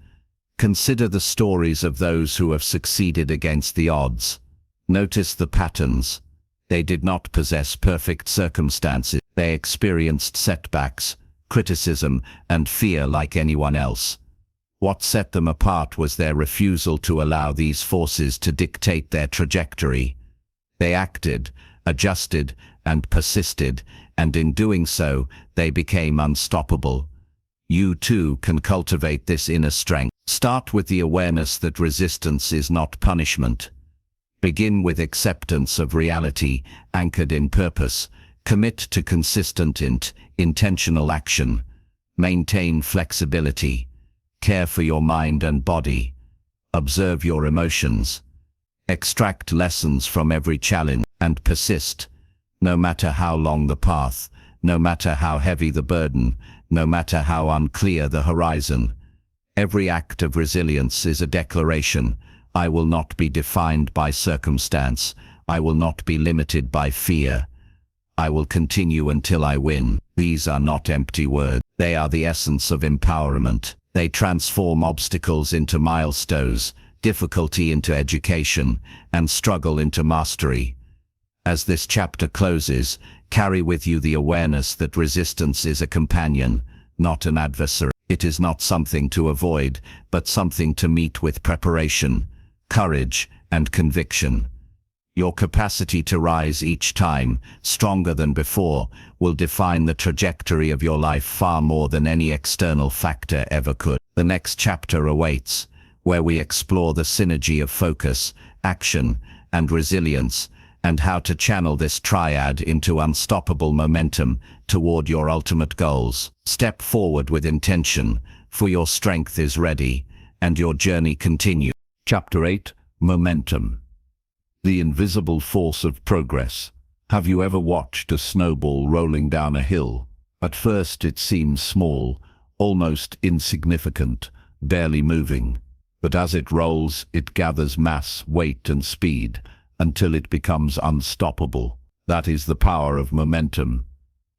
Consider the stories of those who have succeeded against the odds. Notice the patterns. They did not possess perfect circumstances. They experienced setbacks, criticism, and fear like anyone else. What set them apart was their refusal to allow these forces to dictate their trajectory. They acted, adjusted, and persisted, and in doing so, they became unstoppable. You too can cultivate this inner strength. Start with the awareness that resistance is not punishment. Begin with acceptance of reality, anchored in purpose. Commit to consistent intentional action. Maintain flexibility. Care for your mind and body. Observe your emotions. Extract lessons from every challenge and persist. No matter how long the path, no matter how heavy the burden, no matter how unclear the horizon. Every act of resilience is a declaration. I will not be defined by circumstance. I will not be limited by fear. I will continue until I win. These are not empty words. They are the essence of empowerment. They transform obstacles into milestones, difficulty into education, and struggle into mastery. As this chapter closes, carry with you the awareness that resistance is a companion, not an adversary. It is not something to avoid, but something to meet with preparation, courage, and conviction. Your capacity to rise each time, stronger than before, will define the trajectory of your life far more than any external factor ever could. The next chapter awaits, where we explore the synergy of focus, action, and resilience, and how to channel this triad into unstoppable momentum toward your ultimate goals. Step forward with intention, for your strength is ready, and your journey continues. Chapter 8: Momentum. The invisible force of progress. Have you ever watched a snowball rolling down a hill? At first it seems small, almost insignificant, barely moving. But as it rolls, it gathers mass, weight, and speed, until it becomes unstoppable. That is the power of momentum.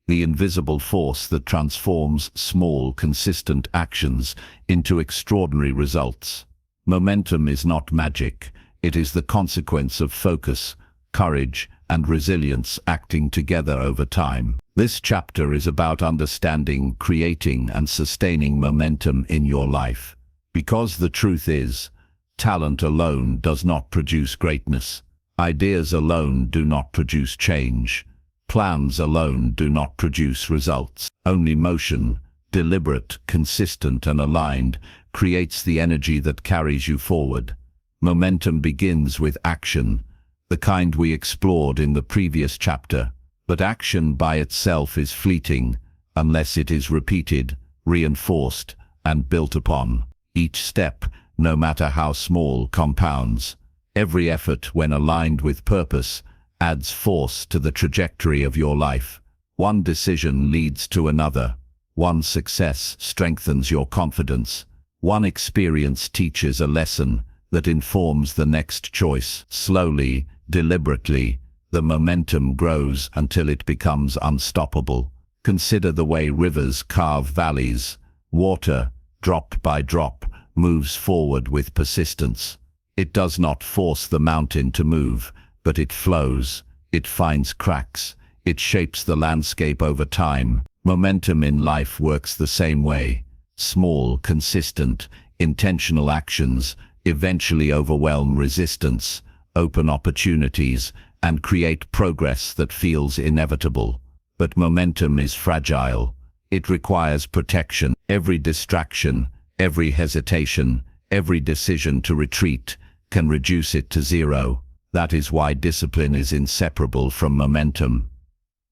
The invisible force that transforms small, consistent actions into extraordinary results. Momentum is not magic. It is the consequence of focus, courage, and resilience acting together over time. This chapter is about understanding, creating, and sustaining momentum in your life. Because the truth is, talent alone does not produce greatness. Ideas alone do not produce change. Plans alone do not produce results. Only motion, deliberate, consistent, and aligned, creates the energy that carries you forward. Momentum begins with action, the kind we explored in the previous chapter. But action by itself is fleeting, unless it is repeated, reinforced, and built upon. Each step, no matter how small, compounds. Every effort, when aligned with purpose, adds force to the trajectory of your life. One decision leads to another. One success strengthens your confidence. One experience teaches a lesson that informs the next choice. Slowly, deliberately, the momentum grows until it becomes unstoppable. Consider the way rivers carve valleys. Water, drop by drop, moves forward with persistence. It does not force the mountain to move, but it flows. It finds cracks. It shapes the landscape over time. Momentum in life works the same way. Small, consistent, intentional actions eventually overwhelm resistance, open opportunities, and create progress that feels inevitable. But momentum is fragile. It requires protection. Every distraction, every hesitation, every decision to retreat can reduce it to zero. That is why discipline is inseparable from momentum.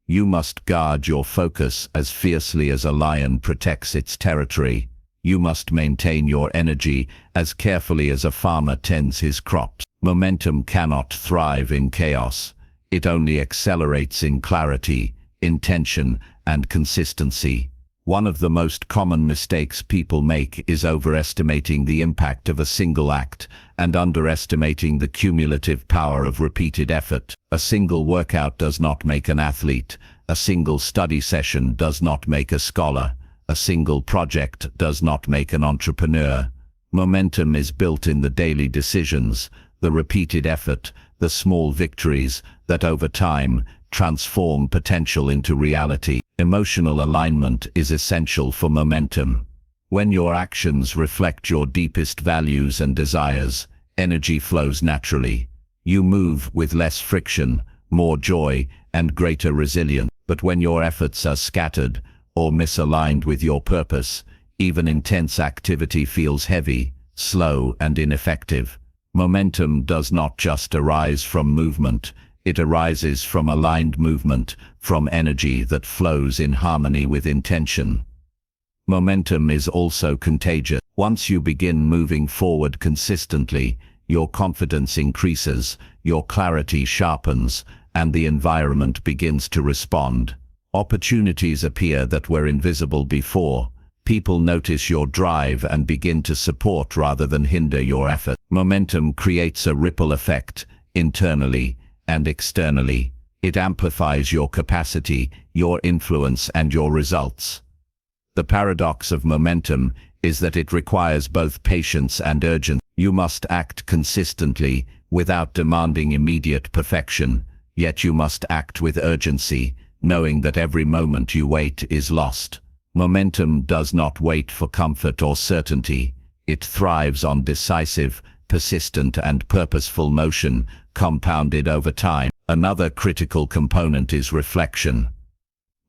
You must guard your focus as fiercely as a lion protects its territory. You must maintain your energy as carefully as a farmer tends his crops. Momentum cannot thrive in chaos. It only accelerates in clarity, intention, and consistency. One of the most common mistakes people make is overestimating the impact of a single act and underestimating the cumulative power of repeated effort. A single workout does not make an athlete. A single study session does not make a scholar. A single project does not make an entrepreneur. Momentum is built in the daily decisions, the repeated effort, the small victories that over time transform potential into reality. Emotional alignment is essential for momentum. When your actions reflect your deepest values and desires, energy flows naturally. You move with less friction, more joy, and greater resilience. But when your efforts are scattered or misaligned with your purpose, even intense activity feels heavy, slow, and ineffective. Momentum does not just arise from movement. It arises from aligned movement, from energy that flows in harmony with intention. Momentum is also contagious. Once you begin moving forward consistently, your confidence increases, your clarity sharpens, and the environment begins to respond. Opportunities appear that were invisible before. People notice your drive and begin to support rather than hinder your effort. Momentum creates a ripple effect, internally and externally. It amplifies your capacity, your influence, and your results. The paradox of momentum is that it requires both patience and urgency. You must act consistently without demanding immediate perfection, yet you must act with urgency, knowing that every moment you wait is lost. Momentum does not wait for comfort or certainty. It thrives on decisive, persistent, and purposeful motion, compounded over time. Another critical component is reflection.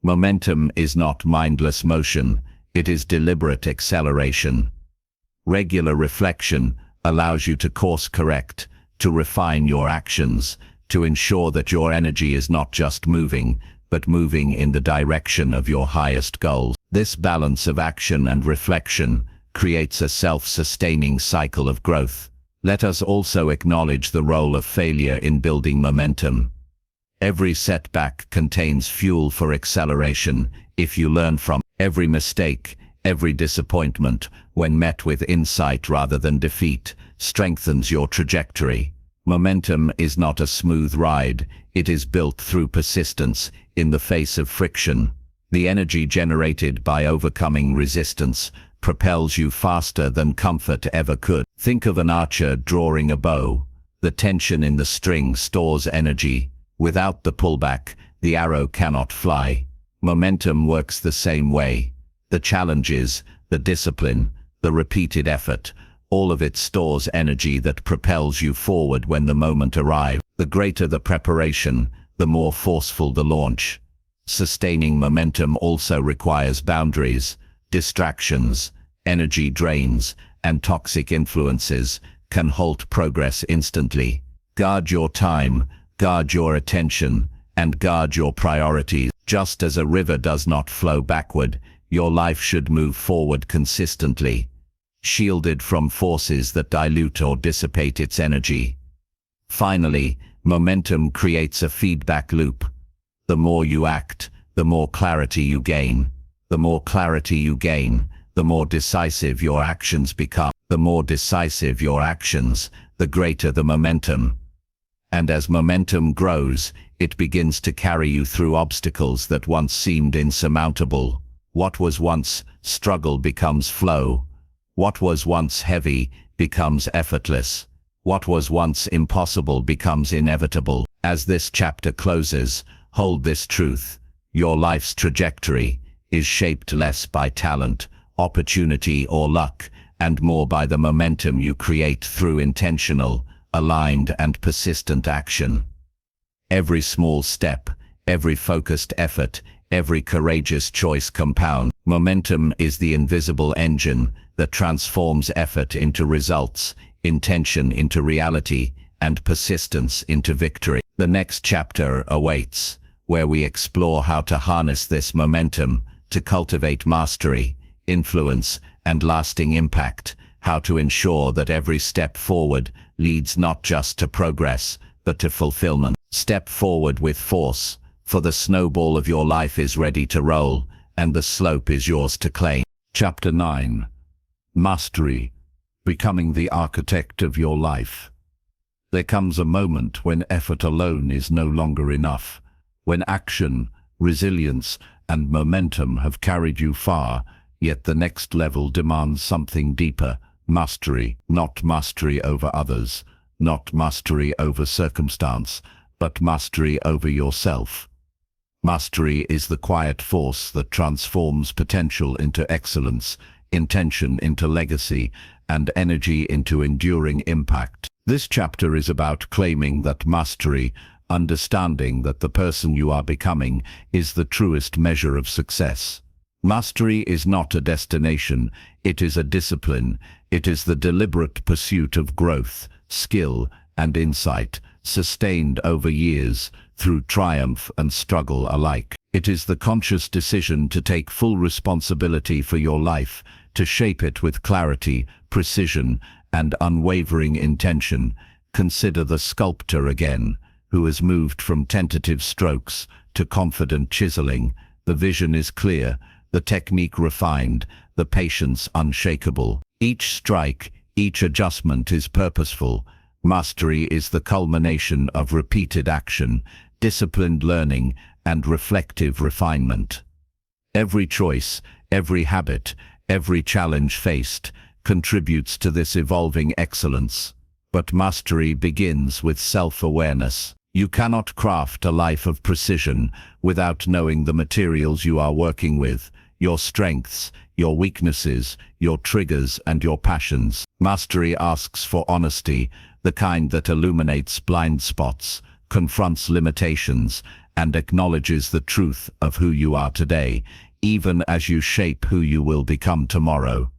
Momentum is not mindless motion, it is deliberate acceleration. Regular reflection allows you to course correct, to refine your actions, to ensure that your energy is not just moving, but moving in the direction of your highest goals. This balance of action and reflection creates a self-sustaining cycle of growth. Let us also acknowledge the role of failure in building momentum. Every setback contains fuel for acceleration if you learn from every mistake. Every disappointment, when met with insight rather than defeat, strengthens your trajectory. Momentum is not a smooth ride. It is built through persistence in the face of friction. The energy generated by overcoming resistance propels you faster than comfort ever could. Think of an archer drawing a bow. The tension in the string stores energy. Without the pullback, the arrow cannot fly. Momentum works the same way. The challenges, the discipline, the repeated effort, all of it stores energy that propels you forward when the moment arrives. The greater the preparation, the more forceful the launch. Sustaining momentum also requires boundaries. Distractions, energy drains, and toxic influences can halt progress instantly. Guard your time, guard your attention, and guard your priorities. Just as a river does not flow backward, Your life should move forward consistently, shielded from forces that dilute or dissipate its energy. Finally, momentum creates a feedback loop. The more you act, the more clarity you gain. The more clarity you gain, the more decisive your actions become. The more decisive your actions, the greater the momentum. And as momentum grows, it begins to carry you through obstacles that once seemed insurmountable. What was once struggle becomes flow. What was once heavy becomes effortless. What was once impossible becomes inevitable. As this chapter closes, hold this truth. Your life's trajectory is shaped less by talent, opportunity, or luck, and more by the momentum you create through intentional, aligned, and persistent action. Every small step, every focused effort, every courageous choice compound. Momentum is the invisible engine that transforms effort into results, intention into reality, and persistence into victory. The next chapter awaits, where we explore how to harness this momentum to cultivate mastery, influence, and lasting impact, how to ensure that every step forward leads not just to progress, but to fulfillment. Step forward with force, for the snowball of your life is ready to roll, and the slope is yours to claim. Chapter 9. Mastery, becoming the architect of your life. There comes a moment when effort alone is no longer enough, when action, resilience, and momentum have carried you far, yet the next level demands something deeper. Mastery, not mastery over others, not mastery over circumstance, but mastery over yourself. Mastery is the quiet force that transforms potential into excellence, intention into legacy, and energy into enduring impact. This chapter is about claiming that mastery, understanding that the person you are becoming is the truest measure of success. Mastery is not a destination, it is a discipline. It is the deliberate pursuit of growth, skill, and insight, sustained over years, through triumph and struggle alike. It is the conscious decision to take full responsibility for your life, to shape it with clarity, precision, and unwavering intention. Consider the sculptor again, who has moved from tentative strokes to confident chiseling. The vision is clear, the technique refined, the patience unshakable. Each strike, each adjustment is purposeful. Mastery is the culmination of repeated action, disciplined learning, and reflective refinement. Every choice, every habit, every challenge faced contributes to this evolving excellence. But mastery begins with self-awareness. You cannot craft a life of precision without knowing the materials you are working with, your strengths, your weaknesses, your triggers, and your passions. Mastery asks for honesty, the kind that illuminates blind spots, confronts limitations, and acknowledges the truth of who you are today, even as you shape who you will become tomorrow.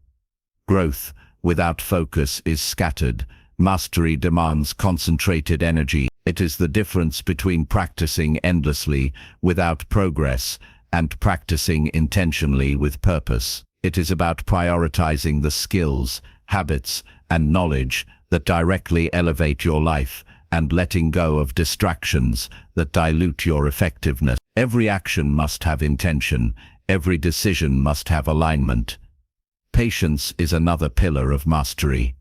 Growth without focus is scattered. Mastery demands concentrated energy. It is the difference between practicing endlessly without progress and practicing intentionally with purpose. It is about prioritizing the skills, habits, and knowledge that directly elevate your life and letting go of distractions that dilute your effectiveness. Every action must have intention. Every decision must have alignment. Patience is another pillar of mastery.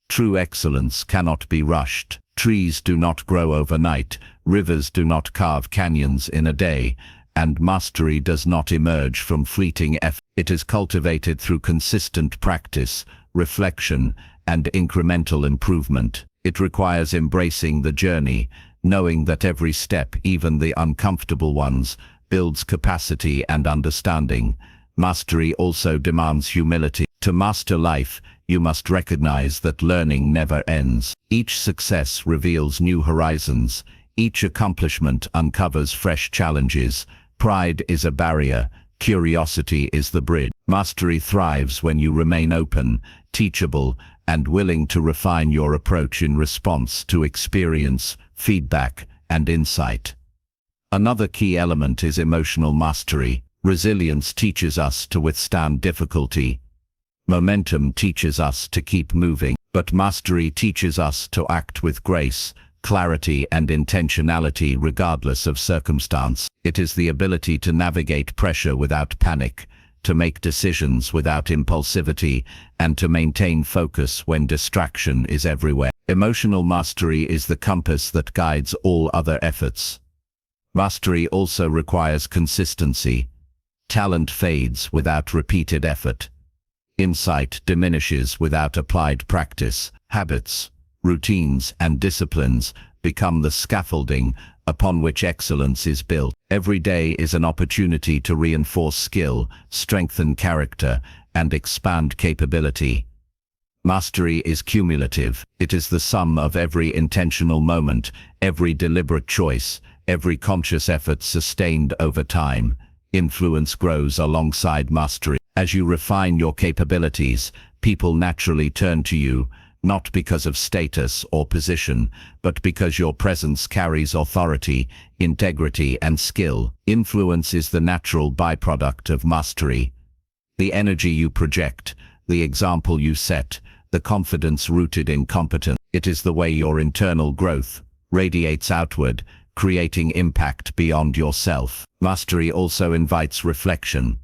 True excellence cannot be rushed. Trees do not grow overnight, rivers do not carve canyons in a day, and mastery does not emerge from fleeting effort. It is cultivated through consistent practice, reflection, and incremental improvement. It requires embracing the journey, knowing that every step, even the uncomfortable ones, builds capacity and understanding. Mastery also demands humility. To master life, you must recognize that learning never ends. Each success reveals new horizons. Each accomplishment uncovers fresh challenges. Pride is a barrier. Curiosity is the bridge. Mastery thrives when you remain open, teachable, and willing to refine your approach in response to experience, feedback, and insight. Another key element is emotional mastery. Resilience teaches us to withstand difficulty. Momentum teaches us to keep moving. But mastery teaches us to act with grace, clarity, and intentionality regardless of circumstance. It is the ability to navigate pressure without panic, to make decisions without impulsivity, and to maintain focus when distraction is everywhere. Emotional mastery is the compass that guides all other efforts. Mastery also requires consistency. Talent fades without repeated effort. Insight diminishes without applied practice. Habits, routines, and disciplines become the scaffolding upon which excellence is built. Every day is an opportunity to reinforce skill, strengthen character, and expand capability. Mastery is cumulative. It is the sum of every intentional moment, every deliberate choice, every conscious effort sustained over time. Influence grows alongside mastery. As you refine your capabilities, people naturally turn to you, not because of status or position, but because your presence carries authority, integrity, and skill. Influence is the natural byproduct of mastery. The energy you project, the example you set, the confidence rooted in competence. It is the way your internal growth radiates outward, creating impact beyond yourself. Mastery also invites reflection.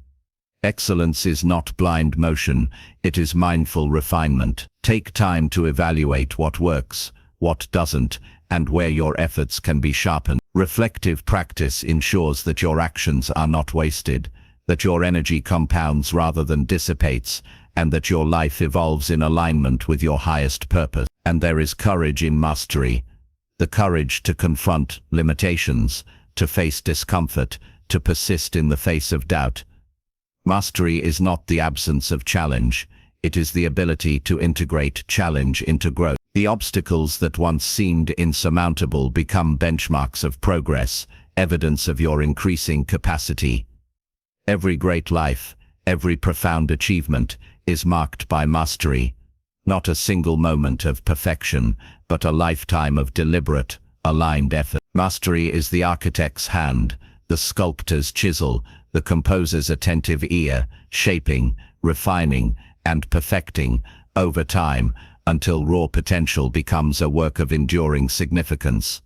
Excellence is not blind motion, it is mindful refinement. Take time to evaluate what works, what doesn't, and where your efforts can be sharpened. Reflective practice ensures that your actions are not wasted, that your energy compounds rather than dissipates, and that your life evolves in alignment with your highest purpose. And there is courage in mastery. The courage to confront limitations, to face discomfort, to persist in the face of doubt. Mastery is not the absence of challenge, it is the ability to integrate challenge into growth. The obstacles that once seemed insurmountable become benchmarks of progress, evidence of your increasing capacity. Every great life, every profound achievement, is marked by mastery. Not a single moment of perfection, but a lifetime of deliberate, aligned effort. Mastery is the architect's hand, the sculptor's chisel, the composer's attentive ear, shaping, refining, and perfecting, over time, until raw potential becomes a work of enduring significance.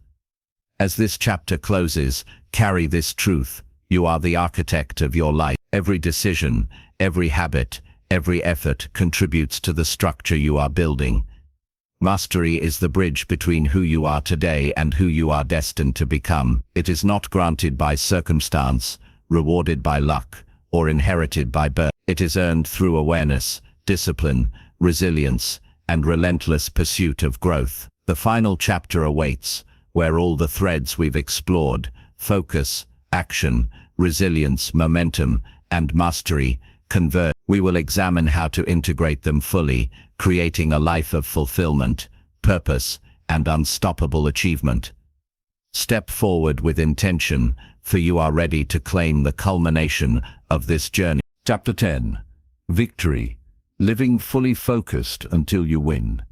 As this chapter closes, carry this truth: you are the architect of your life. Every decision, every habit, every effort contributes to the structure you are building. Mastery is the bridge between who you are today and who you are destined to become. It is not granted by circumstance, rewarded by luck, or inherited by birth. It is earned through awareness, discipline, resilience, and relentless pursuit of growth. The final chapter awaits, where all the threads we've explored, focus, action, resilience, momentum, and mastery, converge. We will examine how to integrate them fully, creating a life of fulfillment, purpose, and unstoppable achievement. Step forward with intention, for you are ready to claim the culmination of this journey. Chapter 10. Victory. Living fully focused until you win.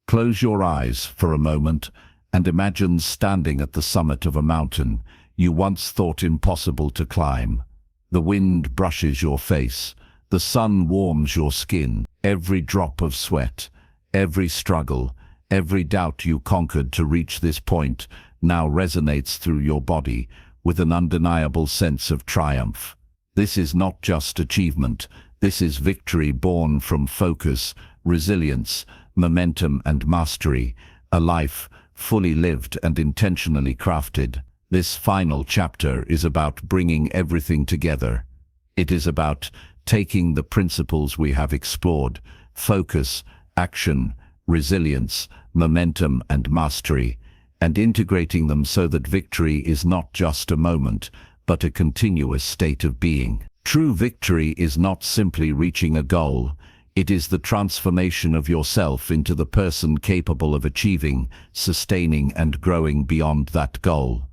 Close your eyes for a moment and imagine standing at the summit of a mountain you once thought impossible to climb. The wind brushes your face. The sun warms your skin. Every drop of sweat, every struggle, every doubt you conquered to reach this point now resonates through your body with an undeniable sense of triumph. This is not just achievement. This is victory born from focus, resilience, momentum, and mastery, a life fully lived and intentionally crafted. This final chapter is about bringing everything together. It is about taking the principles we have explored, focus, action, resilience, momentum, and mastery, and integrating them so that victory is not just a moment, but a continuous state of being. True victory is not simply reaching a goal, it is the transformation of yourself into the person capable of achieving, sustaining, and growing beyond that goal.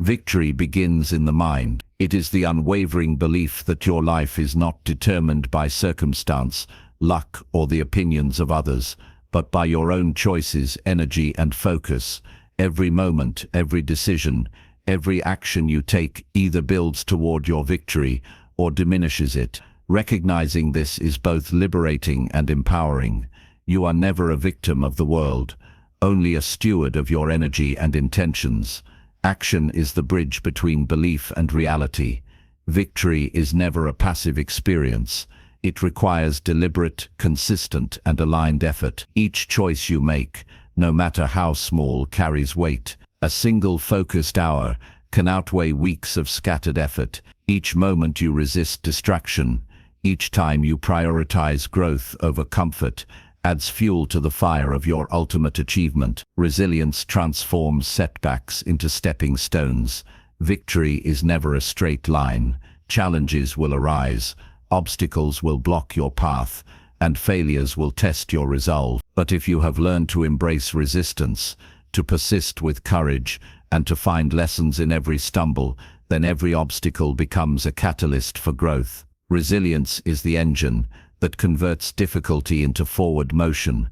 Victory begins in the mind. It is the unwavering belief that your life is not determined by circumstance, luck, or the opinions of others, but by your own choices, energy, and focus. Every moment, every decision, every action you take either builds toward your victory or diminishes it. Recognizing this is both liberating and empowering. You are never a victim of the world, only a steward of your energy and intentions. Action is the bridge between belief and reality. Victory is never a passive experience. It requires deliberate, consistent, and aligned effort. Each choice you make, no matter how small, carries weight. A single focused hour can outweigh weeks of scattered effort. Each moment you resist distraction, each time you prioritize growth over comfort, adds fuel to the fire of your ultimate achievement. Resilience transforms setbacks into stepping stones. Victory is never a straight line. Challenges will arise, obstacles will block your path, and failures will test your resolve. But if you have learned to embrace resistance, to persist with courage, and to find lessons in every stumble, then every obstacle becomes a catalyst for growth. Resilience is the engine that converts difficulty into forward motion.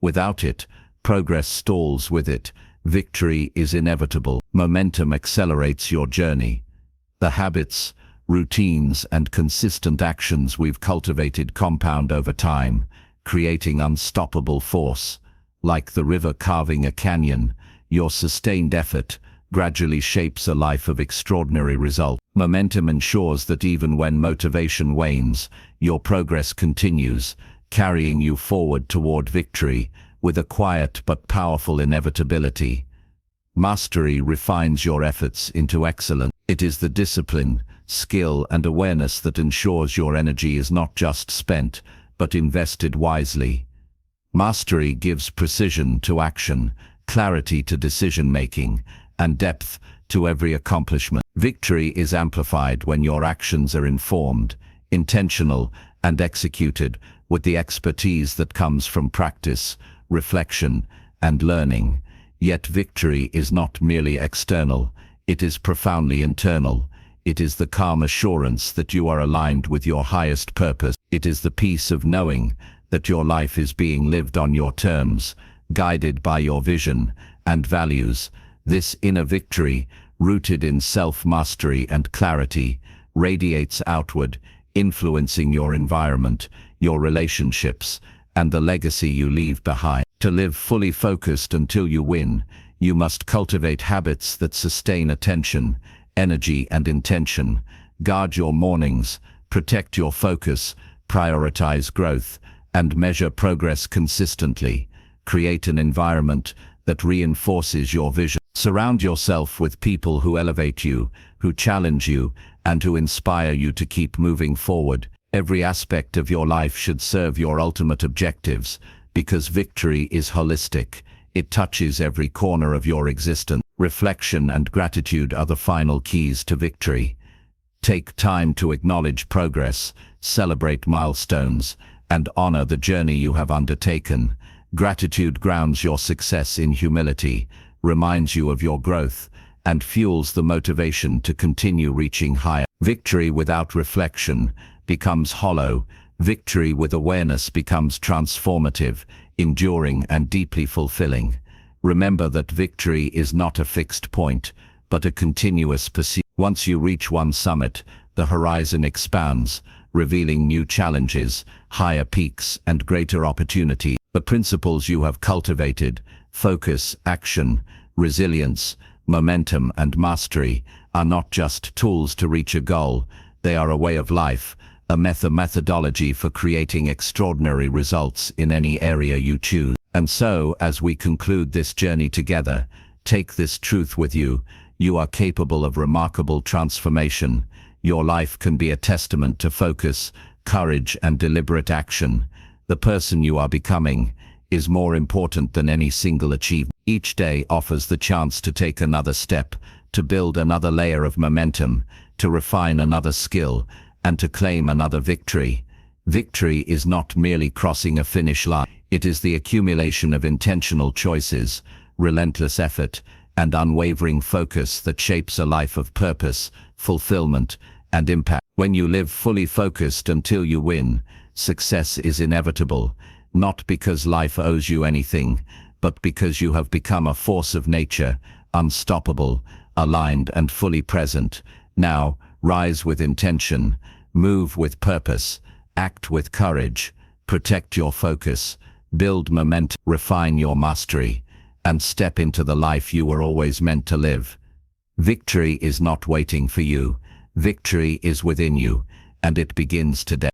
Without it, progress stalls. With it, victory is inevitable. Momentum accelerates your journey. The habits, routines, and consistent actions we've cultivated compound over time, creating unstoppable force. Like the river carving a canyon, your sustained effort gradually shapes a life of extraordinary result. Momentum ensures that even when motivation wanes, your progress continues, carrying you forward toward victory with a quiet but powerful inevitability. Mastery refines your efforts into excellence. It is the discipline, skill, and awareness that ensures your energy is not just spent, but invested wisely. Mastery gives precision to action, clarity to decision-making, and depth to every accomplishment. Victory is amplified when your actions are informed, intentional, and executed with the expertise that comes from practice, reflection, and learning. Yet victory is not merely external, it is profoundly internal. It is the calm assurance that you are aligned with your highest purpose. It is the peace of knowing that your life is being lived on your terms, guided by your vision and values. This inner victory, rooted in self-mastery and clarity, radiates outward, influencing your environment, your relationships, and the legacy you leave behind. To live fully focused until you win, you must cultivate habits that sustain attention, energy, and intention. Guard your mornings, protect your focus, prioritize growth, and measure progress consistently. Create an environment that reinforces your vision. Surround yourself with people who elevate you, who challenge you, and who inspire you to keep moving forward. Every aspect of your life should serve your ultimate objectives, because victory is holistic. It touches every corner of your existence. Reflection and gratitude are the final keys to victory. Take time to acknowledge progress, celebrate milestones, and honor the journey you have undertaken. Gratitude grounds your success in humility, reminds you of your growth, and fuels the motivation to continue reaching higher. Victory without reflection becomes hollow. Victory with awareness becomes transformative, enduring, and deeply fulfilling. Remember that victory is not a fixed point, but a continuous pursuit. Once you reach one summit, the horizon expands, revealing new challenges, higher peaks, and greater opportunities. The principles you have cultivated, focus, action, resilience, momentum, and mastery, are not just tools to reach a goal. They are a way of life, a methodology for creating extraordinary results in any area you choose. And so, as we conclude this journey together, take this truth with you. You are capable of remarkable transformation. Your life can be a testament to focus, courage, and deliberate action. The person you are becoming is more important than any single achievement. Each day offers the chance to take another step, to build another layer of momentum, to refine another skill, and to claim another victory. Victory is not merely crossing a finish line. It is the accumulation of intentional choices, relentless effort, and unwavering focus that shapes a life of purpose, fulfillment, and impact. When you live fully focused until you win, success is inevitable, not because life owes you anything, but because you have become a force of nature, unstoppable, aligned, and fully present. Now, rise with intention, Move with purpose, act with courage, protect your focus, build momentum, refine your mastery, and step into the life you were always meant to live. Victory is not waiting for you. Victory is within you, and it begins today.